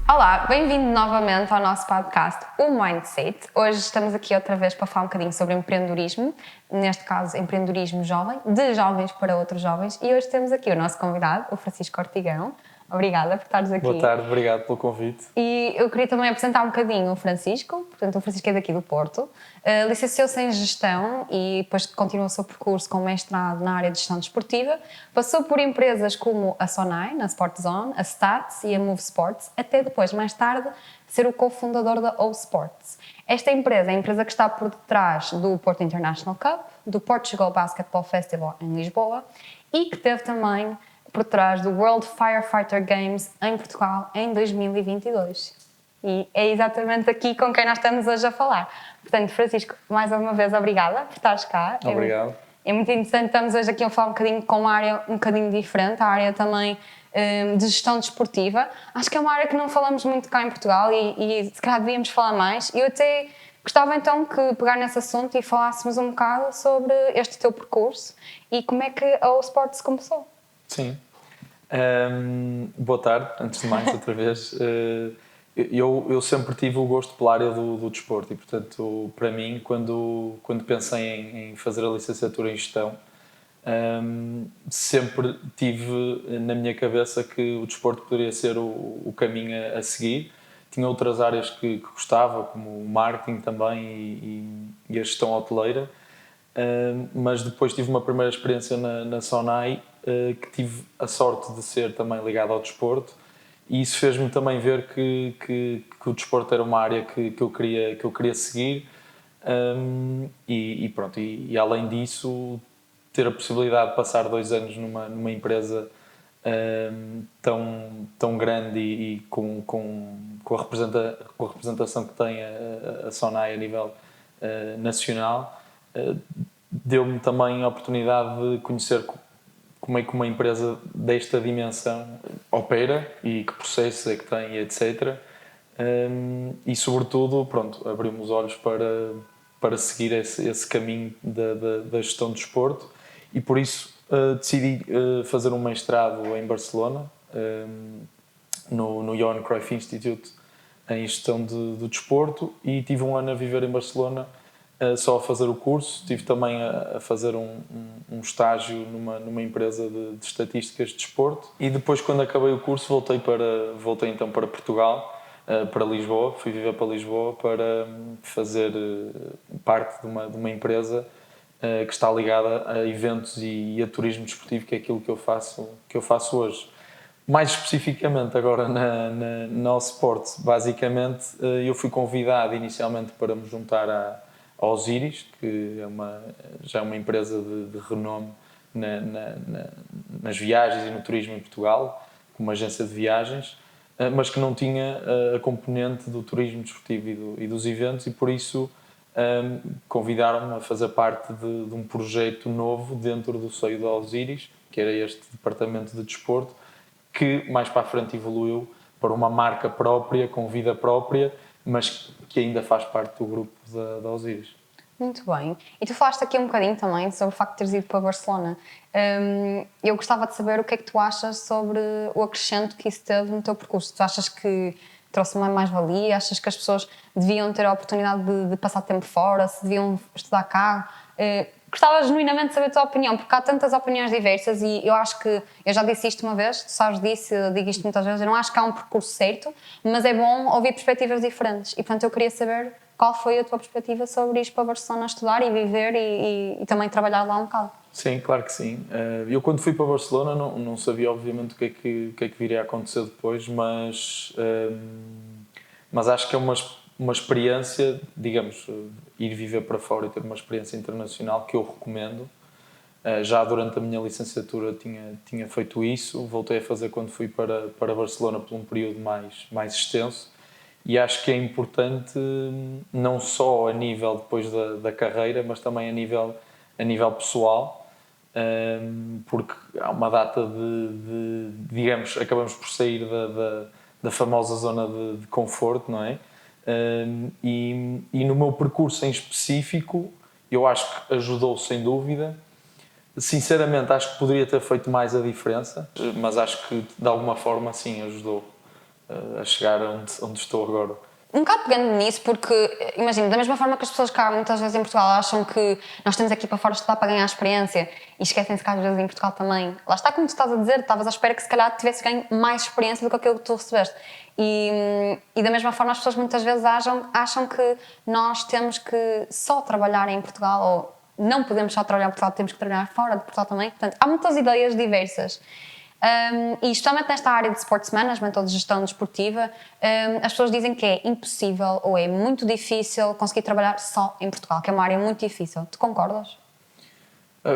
Olá, bem-vindo novamente ao nosso podcast, o Mindset. Hoje estamos aqui outra vez para falar um bocadinho sobre empreendedorismo, neste caso empreendedorismo jovem, de jovens para outros jovens, e hoje temos aqui o nosso convidado, o Francisco Ortigão. Obrigada por estares aqui. Boa tarde, obrigado pelo convite. E eu queria também apresentar um bocadinho o Francisco. Portanto, o Francisco é daqui do Porto, licenciou-se em Gestão e depois continuou o seu percurso com mestrado na área de Gestão desportiva. Passou por empresas como a Sonai, na Sport Zone, a Stats e a Move Sports, até depois, mais tarde, ser o cofundador da O Sports. Esta empresa é a empresa que está por detrás do Porto International Cup, do Portugal Basketball Festival em Lisboa e que teve também por trás do World Firefighter Games em Portugal em 2022. E é exatamente aqui com quem nós estamos hoje a falar. Portanto, Francisco, mais uma vez, obrigada por estares cá. Obrigado. É muito interessante, estamos hoje aqui a falar um bocadinho com uma área um bocadinho diferente, a área também de gestão desportiva. Acho que é uma área que não falamos muito cá em Portugal e se calhar devíamos falar mais. E eu até gostava então que pegar nesse assunto e falássemos um bocado sobre este teu percurso e como é que a O Sports começou. Sim. Boa tarde, antes de mais, outra vez. Eu sempre tive o gosto pela área do desporto e, portanto, para mim, quando pensei em fazer a licenciatura em Gestão, sempre tive na minha cabeça que o desporto poderia ser o caminho a seguir. Tinha outras áreas que gostava, como o marketing também e a gestão hoteleira, mas depois tive uma primeira experiência na Sonai, que tive a sorte de ser também ligado ao desporto, e isso fez-me também ver que o desporto era uma área que eu queria seguir, e pronto, e além disso ter a possibilidade de passar 2 anos numa empresa tão grande e com a representação que tem a Sonai a nível nacional, deu-me também a oportunidade de conhecer como é que uma empresa desta dimensão opera e que processos é que tem, etc. E sobretudo, pronto, abriu-me os olhos para seguir esse caminho da gestão do desporto, e por isso decidi fazer um mestrado em Barcelona, no Johan Cruyff Institute, em gestão do desporto, e tive um ano a viver em Barcelona só a fazer o curso. Estive também a fazer um estágio numa empresa de estatísticas de desporto, e depois, quando acabei o curso, voltei então para Portugal, para Lisboa. Fui viver para Lisboa para fazer parte de uma empresa que está ligada a eventos e a turismo desportivo, que é aquilo que eu faço hoje. Mais especificamente agora na All Sports, basicamente eu fui convidado inicialmente para me juntar à Osiris, que já é uma empresa de renome nas viagens e no turismo em Portugal, como agência de viagens, mas que não tinha a componente do turismo desportivo e dos eventos, e por isso convidaram-me a fazer parte de um projeto novo dentro do seio da Osiris, que era este departamento de desporto, que mais para a frente evoluiu para uma marca própria, com vida própria, mas que ainda faz parte do grupo da Osiris. Muito bem. E tu falaste aqui um bocadinho também sobre o facto de teres ido para Barcelona. Eu gostava de saber o que é que tu achas sobre o acrescento que isso teve no teu percurso. Tu achas que trouxe uma mais-valia? Achas que as pessoas deviam ter a oportunidade de passar tempo fora? Se deviam estudar cá? Gostava genuinamente de saber a tua opinião, porque há tantas opiniões diversas e eu acho que, eu já disse isto uma vez, tu sabes disso, eu digo isto muitas vezes, eu não acho que há um percurso certo, mas é bom ouvir perspectivas diferentes, e portanto eu queria saber qual foi a tua perspectiva sobre ir para Barcelona estudar e viver e também trabalhar lá um bocado. Sim, claro que sim. Eu, quando fui para Barcelona, não sabia obviamente o que é que viria a acontecer depois, mas acho que é uma experiência, digamos, ir viver para fora e ter uma experiência internacional que eu recomendo. Já durante a minha licenciatura tinha feito isso, voltei a fazer quando fui para Barcelona por um período mais extenso, e acho que é importante não só a nível depois da carreira, mas também a nível pessoal, porque há uma data digamos, acabamos por sair da famosa zona de conforto, não é? E no meu percurso em específico, eu acho que ajudou sem dúvida. Sinceramente, acho que poderia ter feito mais a diferença, mas acho que de alguma forma sim ajudou. a chegar onde estou agora. Um bocado pegando nisso, porque, imagina, da mesma forma que as pessoas cá muitas vezes em Portugal acham que nós temos aqui para fora estudar para ganhar experiência e esquecem-se que às vezes em Portugal também, lá está como tu estás a dizer, estavas à espera que se calhar tivesse ganho mais experiência do que aquilo que tu recebeste. E da mesma forma as pessoas muitas vezes acham que nós temos que só trabalhar em Portugal ou não podemos só trabalhar em Portugal, temos que trabalhar fora de Portugal também. Portanto, há muitas ideias diversas. E especialmente nesta área de sports management ou de gestão desportiva, as pessoas dizem que é impossível ou é muito difícil conseguir trabalhar só em Portugal, que é uma área muito difícil. Tu concordas?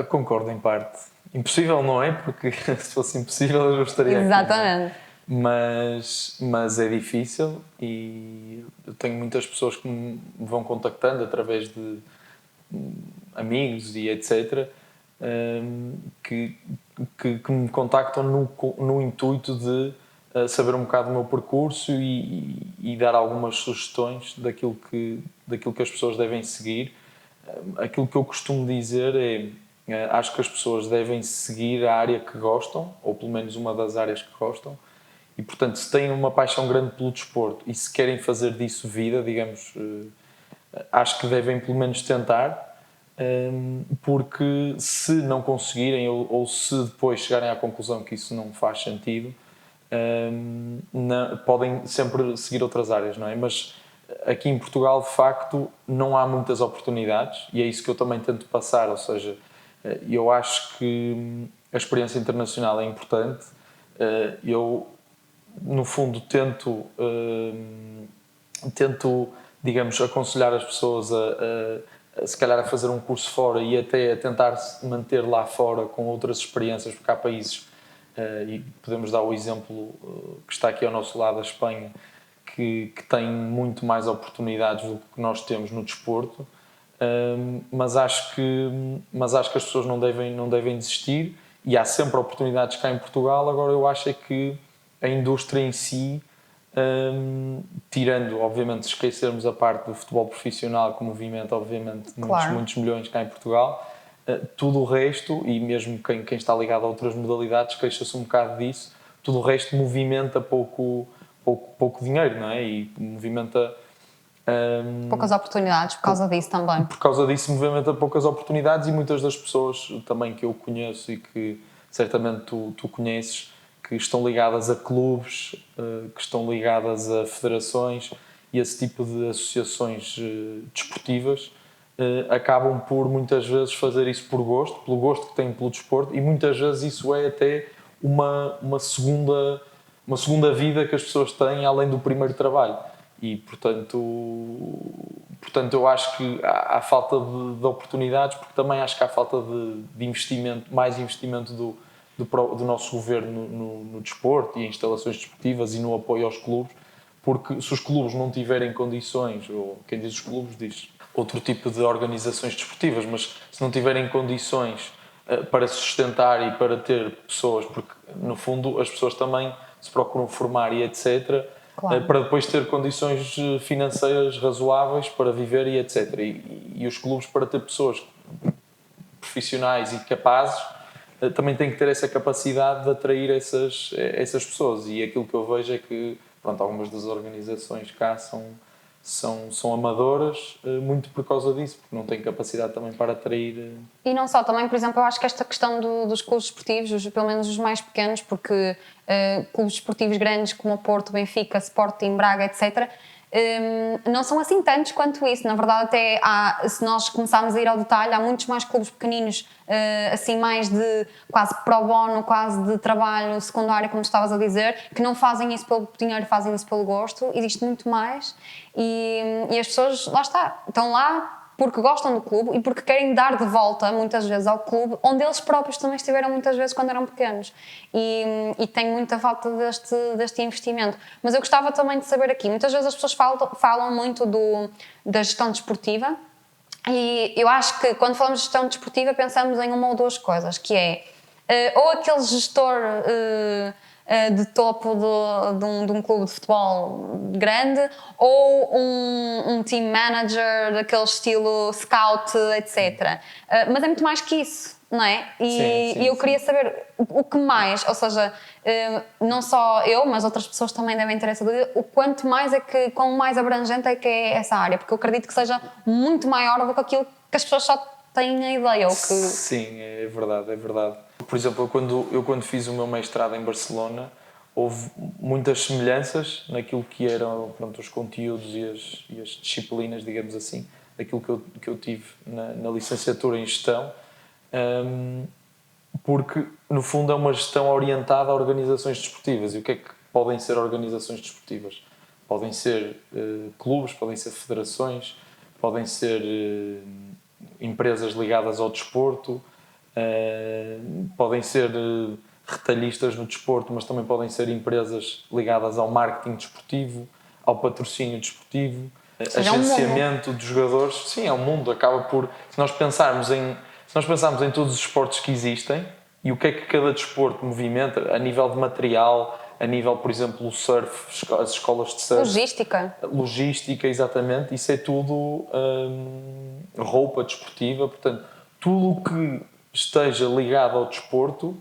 Concordo em parte. Impossível não é, porque se fosse impossível eu estaria aqui. Exatamente. Mas é difícil e eu tenho muitas pessoas que me vão contactando através de amigos e etc. Que me contactam no intuito de saber um bocado do meu percurso e dar algumas sugestões daquilo que as pessoas devem seguir. Aquilo que eu costumo dizer é, acho que as pessoas devem seguir a área que gostam, ou pelo menos uma das áreas que gostam, e portanto se têm uma paixão grande pelo desporto e se querem fazer disso vida, digamos, acho que devem pelo menos tentar, porque se não conseguirem ou se depois chegarem à conclusão que isso não faz sentido, podem sempre seguir outras áreas, não é? Mas aqui em Portugal, de facto, não há muitas oportunidades e é isso que eu também tento passar, ou seja, eu acho que a experiência internacional é importante. Eu, no fundo, tento, digamos, aconselhar as pessoas se calhar a fazer um curso fora e até a tentar se manter lá fora com outras experiências, porque há países, e podemos dar o exemplo que está aqui ao nosso lado, a Espanha, que tem muito mais oportunidades do que nós temos no desporto, mas acho que as pessoas não devem desistir e há sempre oportunidades cá em Portugal. Agora eu acho é que a indústria em si, tirando, obviamente, se esquecermos a parte do futebol profissional que movimenta, obviamente, muitos milhões cá em Portugal, tudo o resto, e mesmo quem está ligado a outras modalidades queixa-se um bocado disso, tudo o resto movimenta pouco dinheiro, não é? E movimenta... poucas oportunidades por causa disso também. Por causa disso movimenta poucas oportunidades e muitas das pessoas também que eu conheço e que certamente tu conheces, que estão ligadas a clubes, que estão ligadas a federações e esse tipo de associações desportivas, acabam por muitas vezes fazer isso por gosto, pelo gosto que têm pelo desporto, e muitas vezes isso é até uma segunda vida que as pessoas têm além do primeiro trabalho. E portanto eu acho que há falta de oportunidades, porque também acho que há falta de investimento, mais investimento do nosso governo no desporto e em instalações desportivas e no apoio aos clubes, porque se os clubes não tiverem condições, ou quem diz os clubes diz outro tipo de organizações desportivas, mas se não tiverem condições para sustentar e para ter pessoas, porque no fundo as pessoas também se procuram formar e etc., claro, para depois ter condições financeiras razoáveis para viver e etc. E os clubes, para ter pessoas profissionais e capazes, também têm que ter essa capacidade de atrair essas pessoas. E aquilo que eu vejo é que, pronto, algumas das organizações cá são amadoras, muito por causa disso, porque não têm capacidade também para atrair. E não só, também, por exemplo, eu acho que esta questão dos clubes esportivos, pelo menos os mais pequenos, porque clubes esportivos grandes como o Porto, Benfica, Sporting, Braga, etc., não são assim tantos quanto isso. Na verdade, até se nós começarmos a ir ao detalhe, há muitos mais clubes pequeninos, assim mais de quase pro bono, quase de trabalho secundário, como estavas a dizer, que não fazem isso pelo dinheiro, fazem isso pelo gosto. Existe muito mais e as pessoas, lá está, estão lá porque gostam do clube e porque querem dar de volta muitas vezes ao clube onde eles próprios também estiveram muitas vezes quando eram pequenos, e tem muita falta deste investimento. Mas eu gostava também de saber aqui, muitas vezes as pessoas falam muito da gestão desportiva, e eu acho que quando falamos de gestão desportiva pensamos em uma ou duas coisas, que é ou aquele gestor de topo de um clube de futebol grande, ou um team manager daquele estilo scout, etc. Mas é muito mais que isso. não é? Sim, E eu sim. queria saber o que mais, ou seja, não só eu, mas outras pessoas também devem ter essa dúvida, o quanto mais é que, quão mais abrangente é que é essa área, porque eu acredito que seja muito maior do que aquilo que as pessoas só têm a ideia, ou que... Sim, é verdade, é verdade. Por exemplo, eu quando fiz o meu mestrado em Barcelona, houve muitas semelhanças naquilo que eram, pronto, os conteúdos e as disciplinas, digamos assim, daquilo que eu tive na licenciatura em gestão, porque no fundo é uma gestão orientada a organizações desportivas. E o que é que podem ser organizações desportivas? Podem ser clubes, podem ser federações, podem ser empresas ligadas ao desporto, podem ser retalhistas no desporto, mas também podem ser empresas ligadas ao marketing desportivo, ao patrocínio desportivo, seja, é um mundo. agenciamento de jogadores. Sim, é um mundo. Acaba por, se nós pensarmos em todos os esportes que existem e o que é que cada desporto movimenta a nível de material, a nível, por exemplo, o surf, as escolas de surf, logística, exatamente, isso é tudo roupa desportiva, portanto, tudo o que esteja ligado ao desporto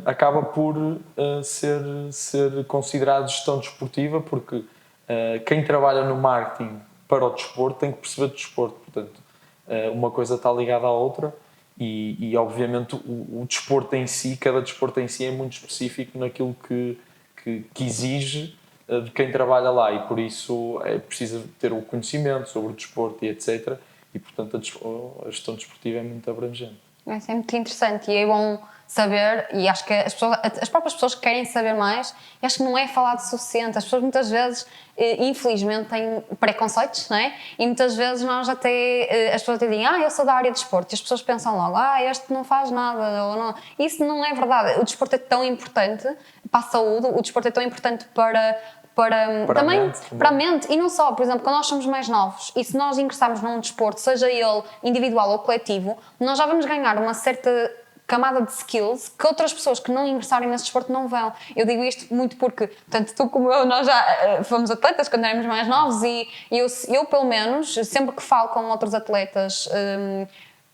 acaba por ser considerado gestão desportiva, porque quem trabalha no marketing para o desporto tem que perceber de desporto, portanto, uma coisa está ligada à outra e obviamente o desporto em si, cada desporto em si é muito específico naquilo que exige de quem trabalha lá e por isso é preciso ter o conhecimento sobre o desporto e etc. E portanto a gestão desportiva é muito abrangente. Isso é muito interessante e é bom saber, e acho que as próprias pessoas querem saber mais, e acho que não é falado o suficiente. As pessoas muitas vezes, infelizmente, têm preconceitos, não é? E muitas vezes nós até, as pessoas até dizem, eu sou da área de desporto, e as pessoas pensam logo, este não faz nada, ou não. Isso não é verdade. O desporto é tão importante para a saúde, o desporto é tão importante para também para a mente, e não só, por exemplo, quando nós somos mais novos e se nós ingressarmos num desporto, seja ele individual ou coletivo, nós já vamos ganhar uma certa camada de skills que outras pessoas que não ingressarem nesse desporto não vão. Eu digo isto muito porque, tanto tu como eu, nós já fomos atletas quando éramos mais novos e eu pelo menos, sempre que falo com outros atletas,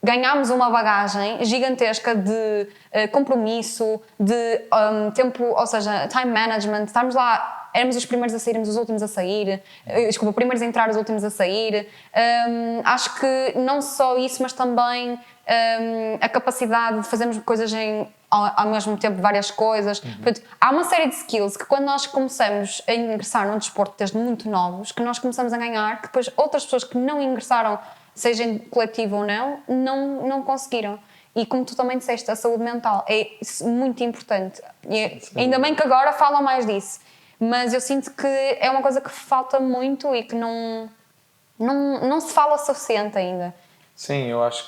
ganhámos uma bagagem gigantesca de compromisso, de tempo, ou seja, time management, estarmos lá, éramos os primeiros a sair, éramos os últimos a sair, primeiros a entrar, os últimos a sair. Acho que não só isso, mas também a capacidade de fazermos coisas ao mesmo tempo, várias coisas. Portanto, há uma série de skills que quando nós começamos a ingressar num desporto desde muito novos, que nós começamos a ganhar, que depois outras pessoas que não ingressaram, seja em coletivo ou não conseguiram. E como tu também disseste, a saúde mental é muito importante. E ainda bem que agora falam mais disso. Mas eu sinto que é uma coisa que falta muito e que não se fala o suficiente ainda. Sim, eu acho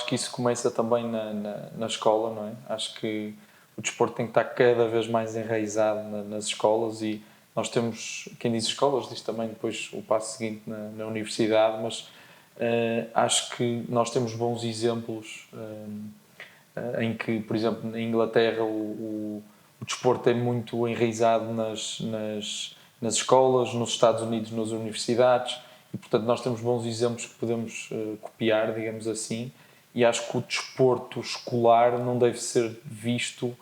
que isso começa também na escola, não é? Acho que o desporto tem que estar cada vez mais enraizado nas escolas e nós temos, quem diz escolas diz também depois o passo seguinte na universidade, mas acho que nós temos bons exemplos em que, por exemplo, na Inglaterra o desporto é muito enraizado nas escolas, nos Estados Unidos nas universidades e, portanto, nós temos bons exemplos que podemos copiar, digamos assim, e acho que o desporto escolar não deve ser visto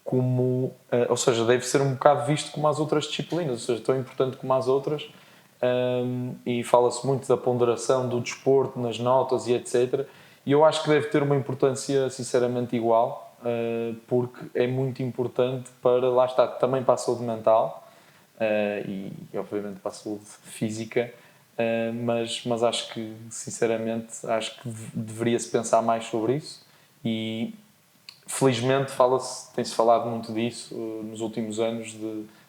como... ou seja, deve ser um bocado visto como as outras disciplinas, ou seja, tão importante como as outras, e fala-se muito da ponderação do desporto nas notas e etc. E eu acho que deve ter uma importância sinceramente igual, porque é muito importante para, lá está, também para a saúde mental e obviamente para a saúde física, mas acho que sinceramente acho que deveria-se pensar mais sobre isso e felizmente tem-se falado muito disso nos últimos anos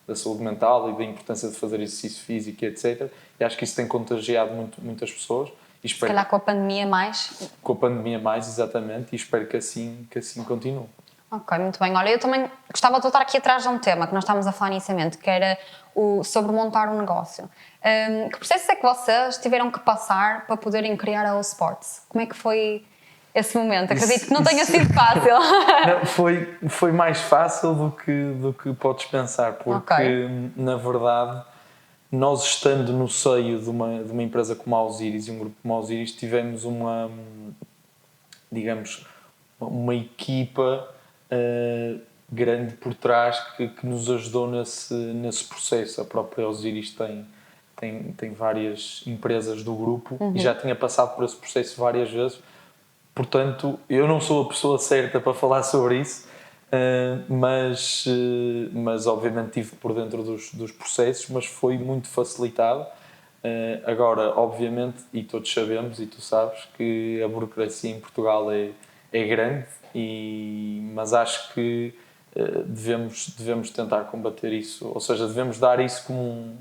da saúde mental e da importância de fazer exercício físico, etc. E acho que isso tem contagiado muitas pessoas. E se calhar com a pandemia mais. Com a pandemia mais, exatamente, e espero que assim continue. Ok, muito bem. Olha, eu também gostava de voltar aqui atrás de um tema que nós estávamos a falar inicialmente, que era sobre montar um negócio. Que processo é que vocês tiveram que passar para poderem criar a Allsports? Como é que foi esse momento? Acredito que não tenha sido fácil. Não, foi mais fácil do que podes pensar, porque, na verdade, nós estando no seio de uma empresa como a Osiris e um grupo como a Osiris, tivemos digamos, uma equipa grande por trás que nos ajudou nesse processo. A própria Osiris tem várias empresas do grupo e já tinha passado por esse processo várias vezes. Portanto, eu não sou a pessoa certa para falar sobre isso, mas obviamente estive por dentro dos processos, mas foi muito facilitado. Agora, obviamente, e todos sabemos, e tu sabes, que a burocracia em Portugal é grande, mas acho que devemos tentar combater isso, ou seja, devemos dar isso como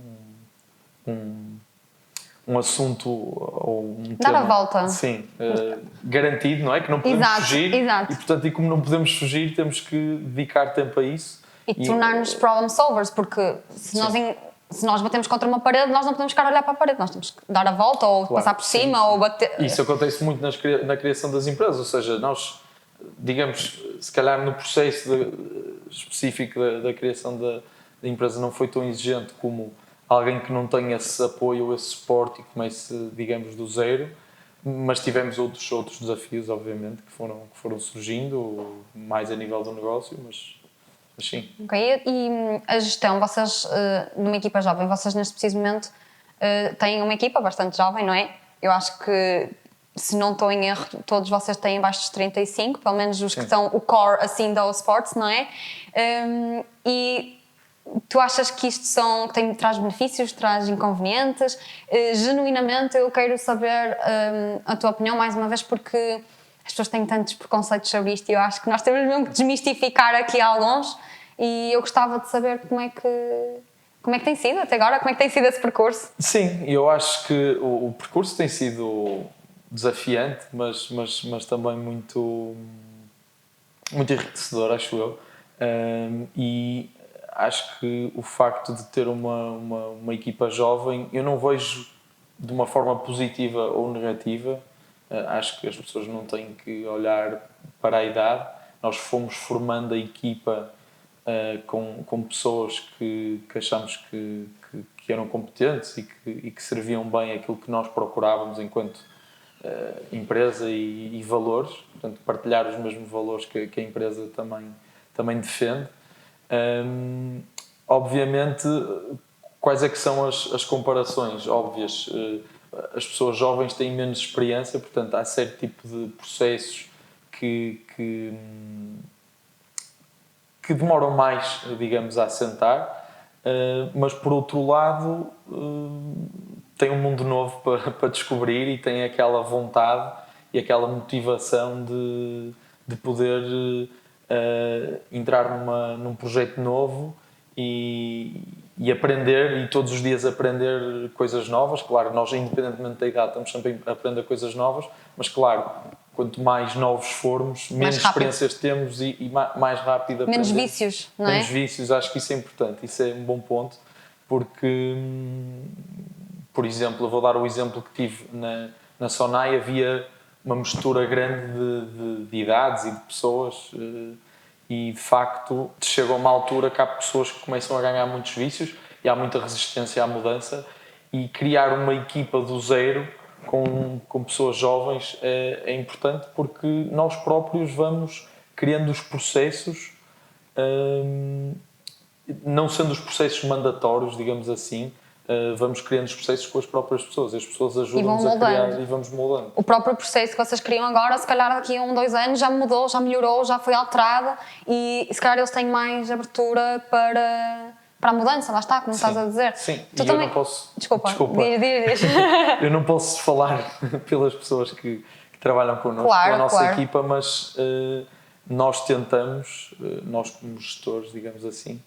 um assunto ou um Dar tema, a volta. sim, garantido, não é? Que não podemos fugir. Exato. E, portanto, e como não podemos fugir, temos que dedicar tempo a isso. E tornar-nos problem solvers, porque se nós batemos contra uma parede, nós não podemos ficar a olhar para a parede, nós temos que dar a volta ou passar por cima ou bater. Isso acontece muito na criação das empresas, ou seja, nós, digamos, se calhar no processo específico da criação da empresa não foi tão exigente como alguém que não tenha esse apoio ou esse suporte e comece, digamos, do zero, mas tivemos outros desafios, obviamente, que foram surgindo, mais a nível do negócio, mas sim. Ok, e a gestão, vocês, numa equipa jovem, vocês neste preciso momento têm uma equipa bastante jovem, não é? Eu acho que, se não estou em erro, todos vocês têm abaixo dos 35, pelo menos os que estão o core assim da Sports, não é? E tu achas que isto traz benefícios, traz inconvenientes? Genuinamente eu quero saber a tua opinião mais uma vez, porque as pessoas têm tantos preconceitos sobre isto e eu acho que nós temos mesmo que desmistificar aqui alguns, e eu gostava de saber como é que tem sido até agora, como é que tem sido esse percurso? Sim, eu acho que o percurso tem sido desafiante, mas também muito enriquecedor, acho eu. E acho que o facto de ter uma equipa jovem, eu não vejo de uma forma positiva ou negativa. Acho que as pessoas não têm que olhar para a idade. Nós fomos formando a equipa com pessoas que achamos que eram competentes e que serviam bem aquilo que nós procurávamos enquanto empresa e valores. Portanto, partilhar os mesmos valores que a empresa também defende. Obviamente, quais é que são as comparações óbvias? As pessoas jovens têm menos experiência, portanto há certo tipo de processos que demoram mais, digamos, a assentar, mas por outro lado tem um mundo novo para descobrir e tem aquela vontade e aquela motivação de poder entrar num projeto novo e aprender, e todos os dias aprender coisas novas. Claro, nós, independentemente da idade, estamos sempre a aprender coisas novas, mas claro, quanto mais novos formos, menos experiências temos e mais rápido aprendemos. Menos vícios, não é? Menos vícios, acho que isso é importante, isso é um bom ponto, porque, por exemplo, eu vou dar o exemplo que tive na Sonai, havia uma mistura grande de idades e de pessoas, e de facto chega a uma altura que há pessoas que começam a ganhar muitos vícios e há muita resistência à mudança, e criar uma equipa do zero com pessoas jovens é importante, porque nós próprios vamos criando os processos, não sendo os processos mandatórios, digamos assim, vamos criando os processos com as próprias pessoas. As pessoas ajudam-nos a criar e vamos moldando. O próprio processo que vocês criam agora, se calhar daqui a 2 anos já mudou, já melhorou, já foi alterado, e se calhar eles têm mais abertura para a mudança, lá está, como estás a dizer. Sim, tu e também... eu não posso... Desculpa. Diz. Eu não posso falar pelas pessoas que trabalham connosco, claro, pela nossa equipa, mas nós tentamos, nós como gestores, digamos assim,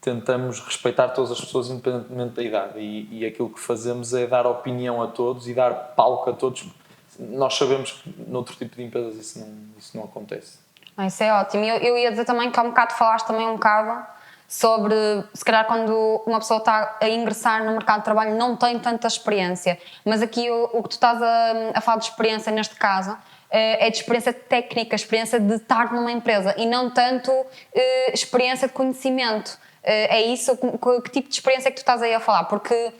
tentamos respeitar todas as pessoas independentemente da idade, e aquilo que fazemos é dar opinião a todos e dar palco a todos. Nós sabemos que noutro tipo de empresas isso não acontece. Isso é ótimo. Eu ia dizer também que há um bocado falaste também um bocado sobre, se calhar quando uma pessoa está a ingressar no mercado de trabalho não tem tanta experiência, mas aqui o que tu estás a falar de experiência neste caso é de experiência técnica, experiência de estar numa empresa e não tanto experiência de conhecimento. É isso? Que tipo de experiência é que tu estás aí a falar? Porque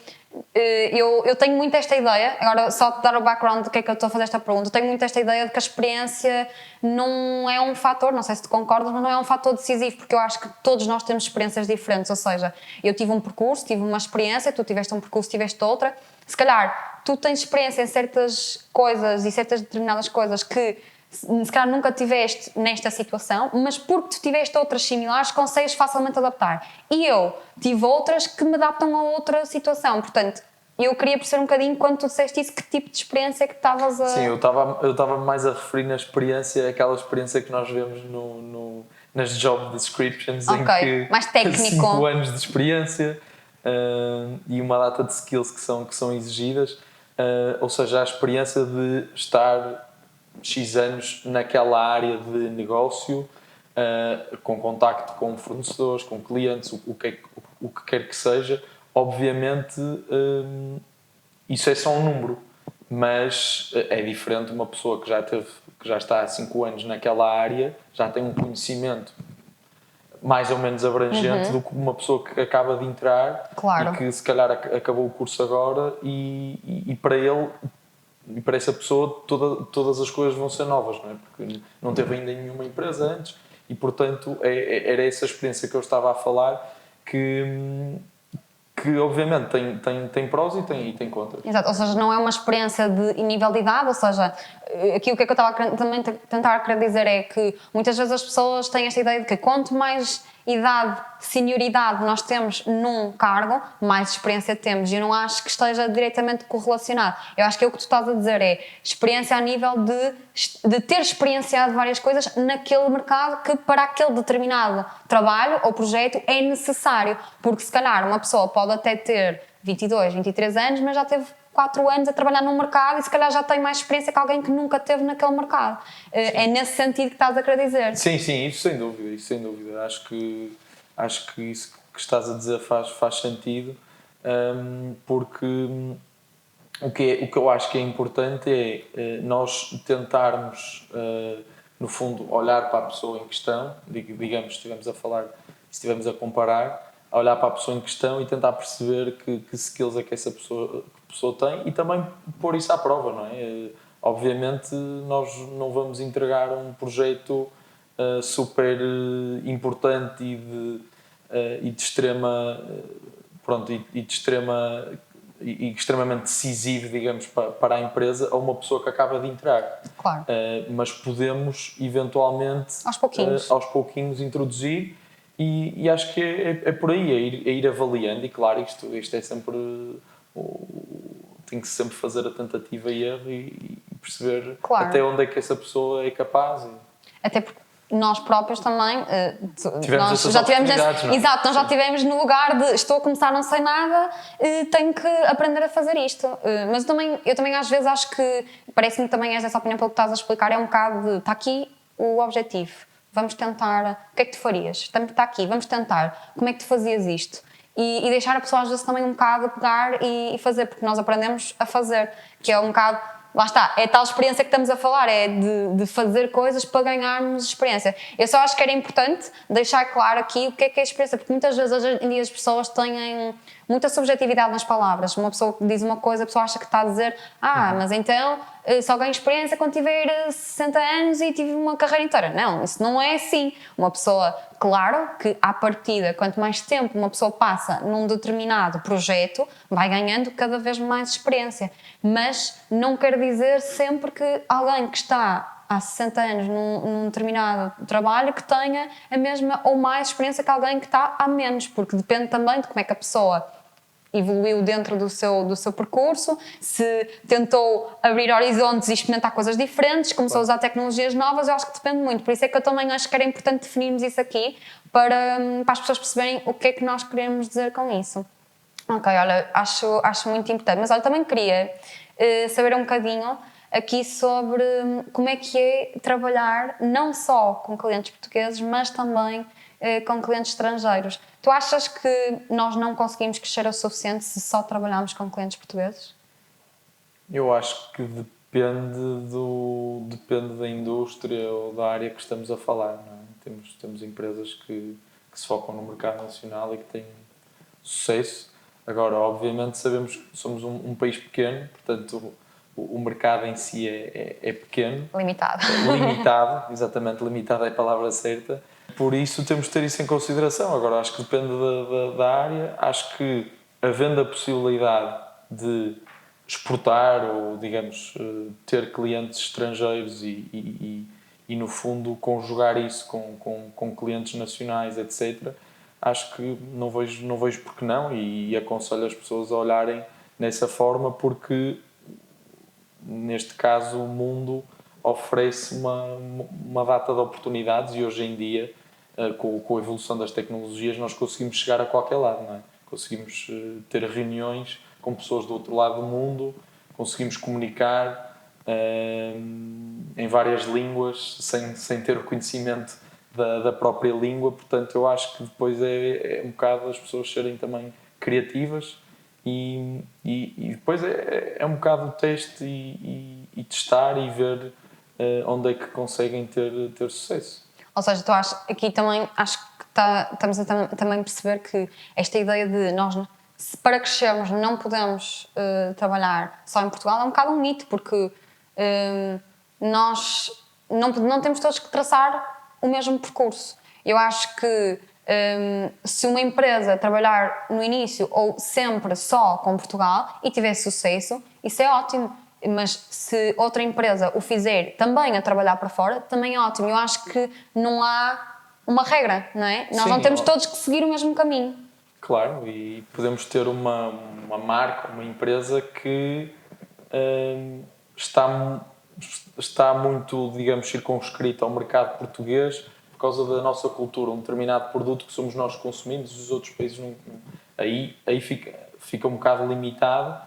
Eu tenho muito esta ideia, agora só te dar o background do que é que eu estou a fazer esta pergunta, eu tenho muito esta ideia de que a experiência não é um fator, não sei se tu concordas, mas não é um fator decisivo, porque eu acho que todos nós temos experiências diferentes, ou seja, eu tive um percurso, tive uma experiência, tu tiveste um percurso, tiveste outra, se calhar tu tens experiência em certas coisas e certas determinadas coisas que se calhar nunca tiveste nesta situação, mas porque tu tiveste outras similares consegues facilmente adaptar. E eu tive outras que me adaptam a outra situação. Portanto, eu queria perceber um bocadinho, quando tu disseste isso, que tipo de experiência é que estavas a... Sim, eu estava mais a referir na experiência, aquela experiência que nós vemos nas job descriptions, em que mais técnico. 5 anos de experiência e uma data de skills que são exigidas, ou seja, a experiência de estar X anos naquela área de negócio, com contacto com fornecedores, com clientes, o que quer que seja. Obviamente, isso é só um número, mas é diferente uma pessoa que já está há 5 anos naquela área, já tem um conhecimento mais ou menos abrangente do que uma pessoa que acaba de entrar e que se calhar acabou o curso agora e para ele e para essa pessoa todas as coisas vão ser novas, não é? Porque não teve ainda nenhuma empresa antes e portanto era essa experiência que eu estava a falar que obviamente tem prós e tem contras. Exato, ou seja, não é uma experiência de nível de idade, ou seja, aqui o que é que eu estava também a tentar querer dizer é que muitas vezes as pessoas têm esta ideia de que quanto mais idade, senioridade nós temos num cargo, mais experiência temos, e eu não acho que esteja diretamente correlacionado. Eu acho que o que tu estás a dizer é experiência a nível de ter experienciado várias coisas naquele mercado que para aquele determinado trabalho ou projeto é necessário, porque se calhar uma pessoa pode até ter 22, 23 anos, mas já teve 4 anos a trabalhar num mercado e se calhar já tem mais experiência que alguém que nunca teve naquele mercado. É nesse sentido que estás a querer dizer. Sim, isso sem dúvida. Acho que isso que estás a dizer faz sentido, porque o que eu acho que é importante é nós tentarmos, no fundo, olhar para a pessoa em questão, digamos, se estivermos a comparar, olhar para a pessoa em questão e tentar perceber que skills é que essa pessoa tem e também pôr isso à prova, não é? Obviamente nós não vamos entregar um projeto super importante e de extrema e extremamente decisivo, digamos, para a empresa a uma pessoa que acaba de entrar. Claro. Mas podemos eventualmente aos pouquinhos introduzir e acho que é por aí, é ir avaliando e claro, isto é sempre tem que sempre fazer a tentativa e erro e perceber até onde é que essa pessoa é capaz. Até porque nós próprios também nós já tivemos exato, nós já tivemos no lugar de estou a começar, não sei nada, tenho que aprender a fazer isto, mas eu também às vezes acho que parece-me que também és dessa opinião pelo que estás a explicar, é um bocado de está aqui o objetivo, vamos tentar, o que é que tu farias? Está aqui, vamos tentar, como é que tu fazias isto? E deixar a pessoa às vezes também um bocado a pegar e fazer, porque nós aprendemos a fazer, que é um bocado, lá está, é tal experiência que estamos a falar, é de fazer coisas para ganharmos experiência. Eu só acho que era importante deixar claro aqui o que é a experiência, porque muitas vezes hoje em dia as pessoas têm muita subjetividade nas palavras. Uma pessoa que diz uma coisa, a pessoa acha que está a dizer mas então só ganho experiência quando tiver 60 anos e tive uma carreira inteira. Não, isso não é assim. Uma pessoa, claro que à partida, quanto mais tempo uma pessoa passa num determinado projeto, vai ganhando cada vez mais experiência. Mas não quer dizer sempre que alguém que está há 60 anos num determinado trabalho que tenha a mesma ou mais experiência que alguém que está há menos, porque depende também de como é que a pessoa evoluiu dentro do seu percurso, se tentou abrir horizontes e experimentar coisas diferentes, começou a usar tecnologias novas, eu acho que depende muito. Por isso é que eu também acho que era importante definirmos isso aqui para as pessoas perceberem o que é que nós queremos dizer com isso. Ok, olha, acho muito importante. Mas olha, também queria saber um bocadinho aqui sobre como é que é trabalhar não só com clientes portugueses, mas também com clientes estrangeiros. Tu achas que nós não conseguimos crescer o suficiente se só trabalharmos com clientes portugueses? Eu acho que depende da indústria ou da área que estamos a falar, não é? Temos empresas que se focam no mercado nacional e que têm sucesso, Agora, obviamente, sabemos que somos um país pequeno, portanto, o mercado em si é pequeno. Limitado. Limitado, exatamente, limitado é a palavra certa. Por isso temos de ter isso em consideração. Agora, acho que depende da área. Acho que havendo a possibilidade de exportar ou, digamos, ter clientes estrangeiros e no fundo, conjugar isso com clientes nacionais, etc., acho que não vejo porque não e aconselho as pessoas a olharem nessa forma porque, neste caso, o mundo oferece uma data de oportunidades e hoje em dia, com a evolução das tecnologias, nós conseguimos chegar a qualquer lado, não é? Conseguimos ter reuniões com pessoas do outro lado do mundo, conseguimos comunicar em várias línguas sem ter o conhecimento da própria língua, portanto eu acho que depois é um bocado as pessoas serem também criativas e depois é um bocado o teste e testar e ver onde é que conseguem ter sucesso. Ou seja, tu achas, aqui também acho que estamos a também perceber que esta ideia de nós, para crescermos, não podemos trabalhar só em Portugal é um bocado um mito, porque nós não temos todos que traçar o mesmo percurso. Eu acho que se uma empresa trabalhar no início ou sempre só com Portugal e tiver sucesso, isso é ótimo. Mas se outra empresa o fizer também a trabalhar para fora, também é ótimo. Eu acho que não há uma regra, não é? Nós não temos todos que seguir o mesmo caminho. Claro, e podemos ter uma marca, uma empresa que está muito, digamos, circunscrita ao mercado português por causa da nossa cultura, um determinado produto que somos nós que consumimos e os outros países não. Aí fica um bocado limitado,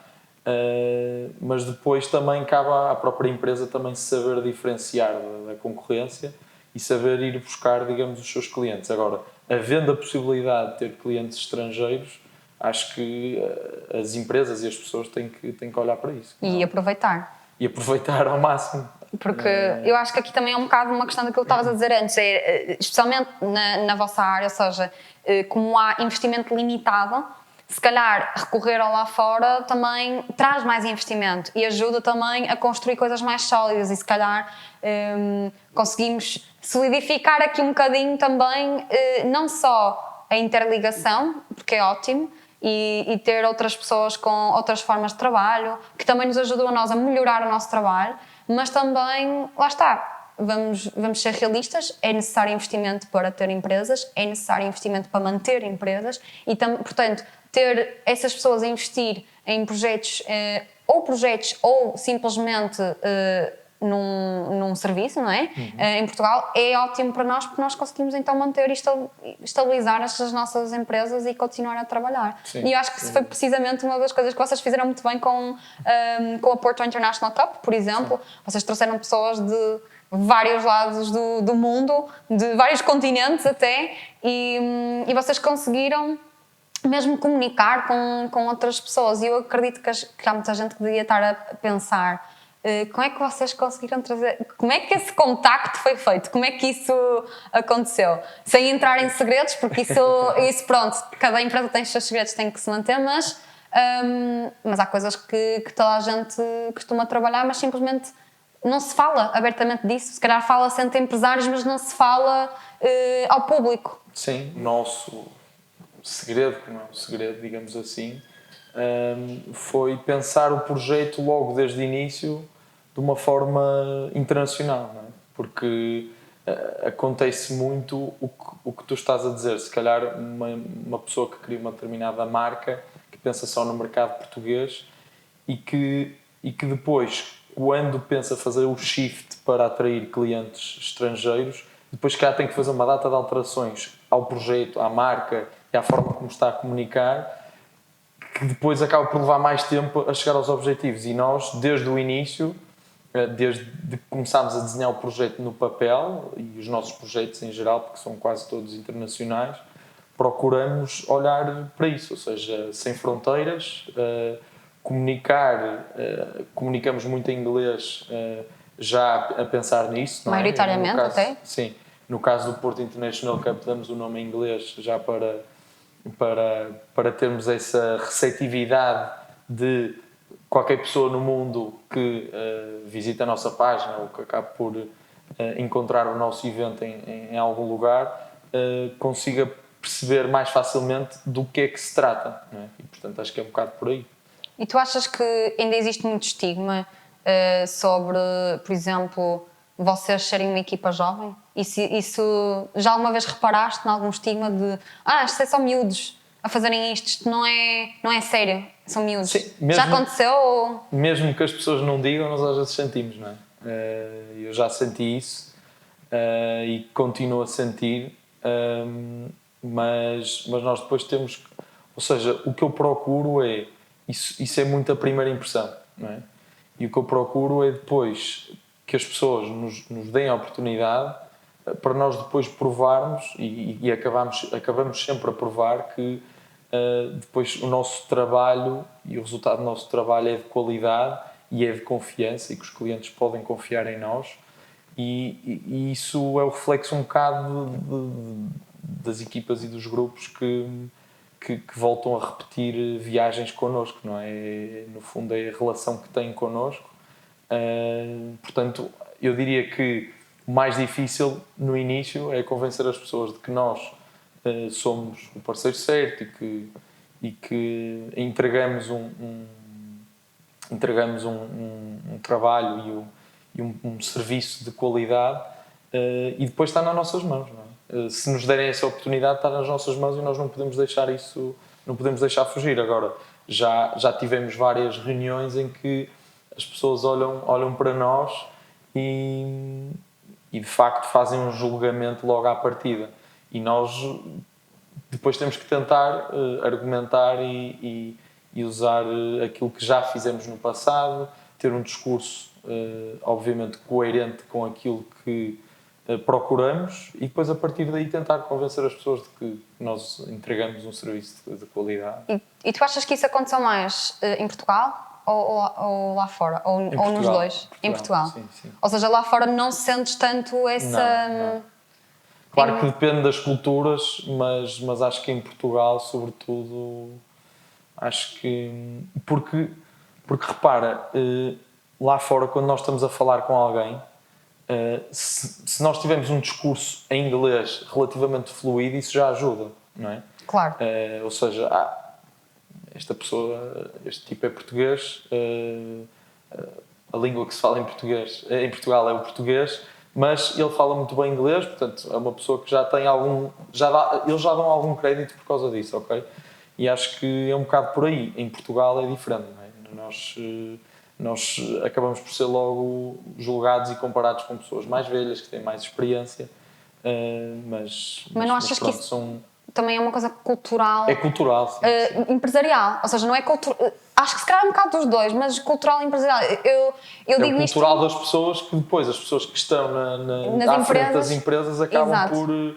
mas depois também cabe à própria empresa também saber diferenciar da concorrência e saber ir buscar, digamos, os seus clientes. Agora, havendo a possibilidade de ter clientes estrangeiros, acho que as empresas e as pessoas têm que olhar para isso. E aproveitar. E aproveitar ao máximo. Porque eu acho que aqui também é um bocado uma questão daquilo que estavas a dizer antes, especialmente na vossa área, ou seja, como há investimento limitado, se calhar recorrer ao lá fora também traz mais investimento e ajuda também a construir coisas mais sólidas e se calhar conseguimos solidificar aqui um bocadinho também, não só a interligação, porque é ótimo, e ter outras pessoas com outras formas de trabalho, que também nos ajudam a nós a melhorar o nosso trabalho, mas também, lá está, vamos ser realistas, é necessário investimento para ter empresas, é necessário investimento para manter empresas e, portanto, ter essas pessoas a investir em projetos ou simplesmente num serviço, não é? Em Portugal é ótimo para nós porque nós conseguimos então manter e estabilizar estas nossas empresas e continuar a trabalhar. Sim, e eu acho que isso foi precisamente uma das coisas que vocês fizeram muito bem com a Porto International Cup, por exemplo. Sim. Vocês trouxeram pessoas de vários lados do mundo, de vários continentes até, e vocês conseguiram mesmo comunicar com outras pessoas. E eu acredito que há muita gente que devia estar a pensar como é que vocês conseguiram trazer, como é que esse contacto foi feito, como é que isso aconteceu, sem entrar em segredos, porque isso pronto, cada empresa tem os seus segredos, tem que se manter, mas há coisas que toda a gente costuma trabalhar, mas simplesmente não se fala abertamente disso. Se calhar fala-se entre empresários, mas não se fala ao público. Sim, o nosso segredo, que não é um segredo, digamos assim, foi pensar o projeto logo desde o início de uma forma internacional, não é? Porque acontece muito o que tu estás a dizer. Se calhar uma pessoa que cria uma determinada marca, que pensa só no mercado português e que depois, quando pensa fazer o shift para atrair clientes estrangeiros, depois cá tem que fazer uma data de alterações ao projeto, à marca e à forma como está a comunicar, que depois acaba por levar mais tempo a chegar aos objetivos. E nós, desde o início, desde que começámos a desenhar o projeto no papel, e os nossos projetos em geral, porque são quase todos internacionais, procuramos olhar para isso, ou seja, sem fronteiras, comunicamos muito em inglês, já a pensar nisso. Maioritariamente, não é? até? Sim. No caso do Porto International Cup, damos o nome em inglês já para para termos essa receptividade de qualquer pessoa no mundo que visita a nossa página ou que acabe por encontrar o nosso evento em algum lugar, consiga perceber mais facilmente do que é que se trata, não é? E portanto acho que é um bocado por aí. E tu achas que ainda existe muito estigma sobre, por exemplo, vocês serem uma equipa jovem? Isso já alguma vez reparaste em algum estigma de isto é só miúdos a fazerem isto não é sério, são miúdos? Sim, Já aconteceu? Ou... Mesmo que as pessoas não digam, nós às vezes sentimos, não é? Eu já senti isso e continuo a sentir, mas nós depois temos... Ou seja, o que eu procuro é... Isso é muito a primeira impressão, não é? E o que eu procuro é depois que as pessoas nos deem a oportunidade para nós depois provarmos e acabamos sempre a provar que depois o nosso trabalho e o resultado do nosso trabalho é de qualidade e é de confiança e que os clientes podem confiar em nós e isso é o reflexo um bocado das equipas e dos grupos que voltam a repetir viagens connosco, não é? No fundo é a relação que têm connosco. Portanto, eu diria que o mais difícil no início é convencer as pessoas de que nós somos o parceiro certo e que entregamos um trabalho e um serviço de qualidade e depois está nas nossas mãos, não é? Se nos derem essa oportunidade está nas nossas mãos e nós não podemos deixar isso, não podemos deixar fugir. Agora, já tivemos várias reuniões em que as pessoas olham para nós e de facto fazem um julgamento logo à partida e nós depois temos que tentar argumentar e usar aquilo que já fizemos no passado, ter um discurso obviamente coerente com aquilo que procuramos e depois a partir daí tentar convencer as pessoas de que nós entregamos um serviço de qualidade. E tu achas que isso aconteceu mais em Portugal ou lá fora? Ou nos dois? Em Portugal? Sim. Ou seja, lá fora não sentes tanto essa... Não. Claro que depende das culturas, mas acho que em Portugal, sobretudo, acho que... Porque repara, lá fora, quando nós estamos a falar com alguém, se nós tivermos um discurso em inglês relativamente fluido, isso já ajuda, não é? Claro. Ou seja, esta pessoa, este tipo é português, a língua que se fala em Portugal é o português, mas ele fala muito bem inglês, portanto é uma pessoa que já tem eles já dão algum crédito por causa disso, ok? E acho que é um bocado por aí. Em Portugal é diferente, não é? Nós acabamos por ser logo julgados e comparados com pessoas mais velhas, que têm mais experiência, mas não achas que isso também é uma coisa cultural? É cultural, sim. Empresarial, ou seja, não é cultural... Acho que se calhar é um bocado dos dois, mas cultural e empresarial. Eu digo isto... cultural das pessoas que depois, as pessoas que estão à frente das empresas acabam Exato. por,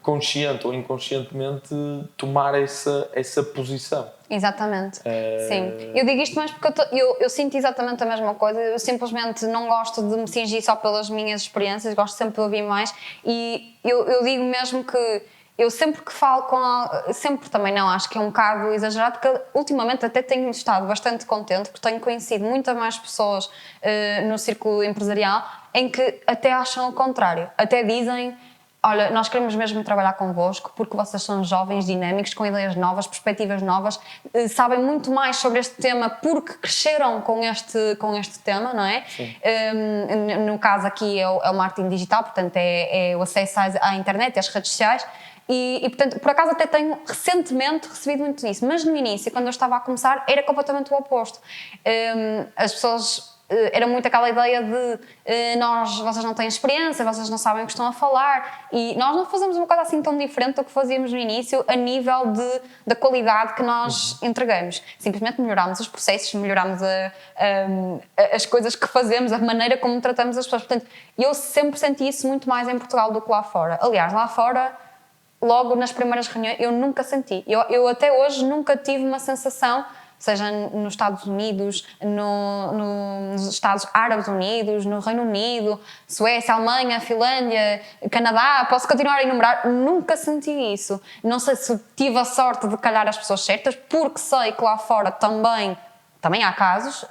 consciente ou inconscientemente, tomar essa posição. Exatamente, sim. Eu digo isto mais porque eu sinto exatamente a mesma coisa. Eu simplesmente não gosto de me cingir só pelas minhas experiências, gosto sempre de ouvir mais e eu digo mesmo que eu sempre que falo sempre também não, acho que é um bocado exagerado, porque ultimamente até tenho estado bastante contente, porque tenho conhecido muitas mais pessoas no círculo empresarial em que até acham o contrário, até dizem: olha, nós queremos mesmo trabalhar convosco porque vocês são jovens, dinâmicos, com ideias novas, perspectivas novas, sabem muito mais sobre este tema porque cresceram com este tema, não é? No caso aqui é o marketing digital, portanto é o acesso à internet e às redes sociais. E portanto, por acaso até tenho recentemente recebido muito disso, mas no início, quando eu estava a começar, era completamente o oposto. As pessoas... Era muito aquela ideia de vocês não têm experiência, vocês não sabem o que estão a falar e nós não fazemos uma coisa assim tão diferente do que fazíamos no início a nível da qualidade que nós entregamos. Simplesmente melhorámos os processos, melhorámos as coisas que fazemos, a maneira como tratamos as pessoas. Portanto, eu sempre senti isso muito mais em Portugal do que lá fora. Aliás, lá fora, logo nas primeiras reuniões, eu nunca senti. Eu até hoje nunca tive uma sensação seja nos Estados Unidos, nos Estados Árabes Unidos, no Reino Unido, Suécia, Alemanha, Finlândia, Canadá, posso continuar a enumerar, nunca senti isso. Não sei se tive a sorte de calhar as pessoas certas, porque sei que lá fora também há casos,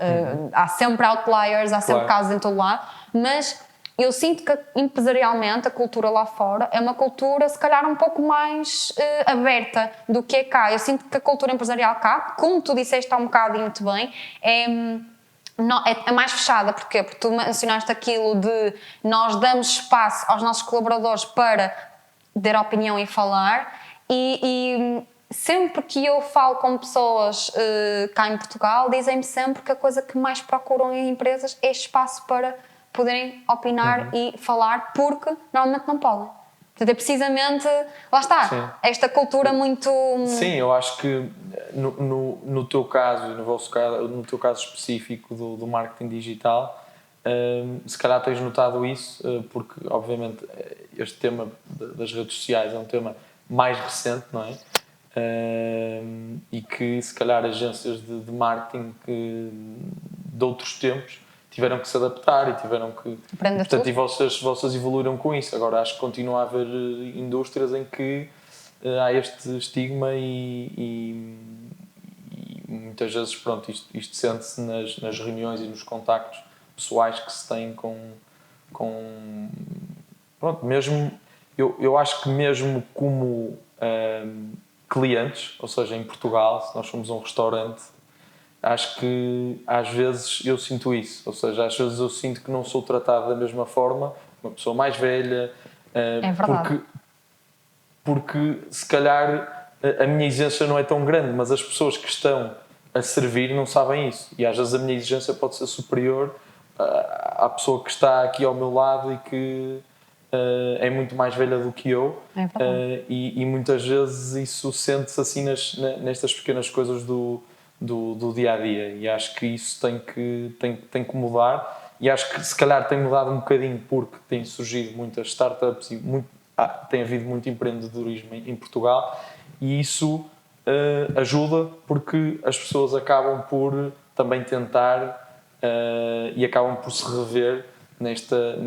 há sempre outliers, há sempre casos em todo lado, mas eu sinto que empresarialmente a cultura lá fora é uma cultura se calhar um pouco mais aberta do que é cá. Eu sinto que a cultura empresarial cá, como tu disseste há um bocado e muito bem, é mais fechada. Porquê? Porque tu mencionaste aquilo de nós damos espaço aos nossos colaboradores para dar opinião e falar e sempre que eu falo com pessoas cá em Portugal, dizem-me sempre que a coisa que mais procuram em empresas é espaço para poderem opinar e falar, porque normalmente não podem. Portanto, é precisamente, lá está, esta cultura muito... Sim, eu acho que no teu caso e no teu caso específico do marketing digital, se calhar tens notado isso, porque obviamente este tema das redes sociais é um tema mais recente, não é? E que se calhar agências de marketing de outros tempos tiveram que se adaptar e tiveram que... Portanto, e vocês evoluíram com isso. Agora acho que continua a haver indústrias em que há este estigma e muitas vezes, pronto, isto sente-se nas reuniões e nos contactos pessoais que se têm com pronto, mesmo... Eu acho que mesmo como clientes, ou seja, em Portugal, se nós somos um restaurante, acho que às vezes eu sinto isso, ou seja, às vezes eu sinto que não sou tratado da mesma forma, uma pessoa mais velha, é verdade. porque se calhar a minha exigência não é tão grande, mas as pessoas que estão a servir não sabem isso, e às vezes a minha exigência pode ser superior à pessoa que está aqui ao meu lado e que é muito mais velha do que eu, e muitas vezes isso sente-se assim nestas pequenas coisas do dia a dia, e acho que isso tem que mudar, e acho que se calhar tem mudado um bocadinho porque têm surgido muitas startups e tem havido muito empreendedorismo em Portugal, e isso ajuda porque as pessoas acabam por também tentar e acabam por se rever nesta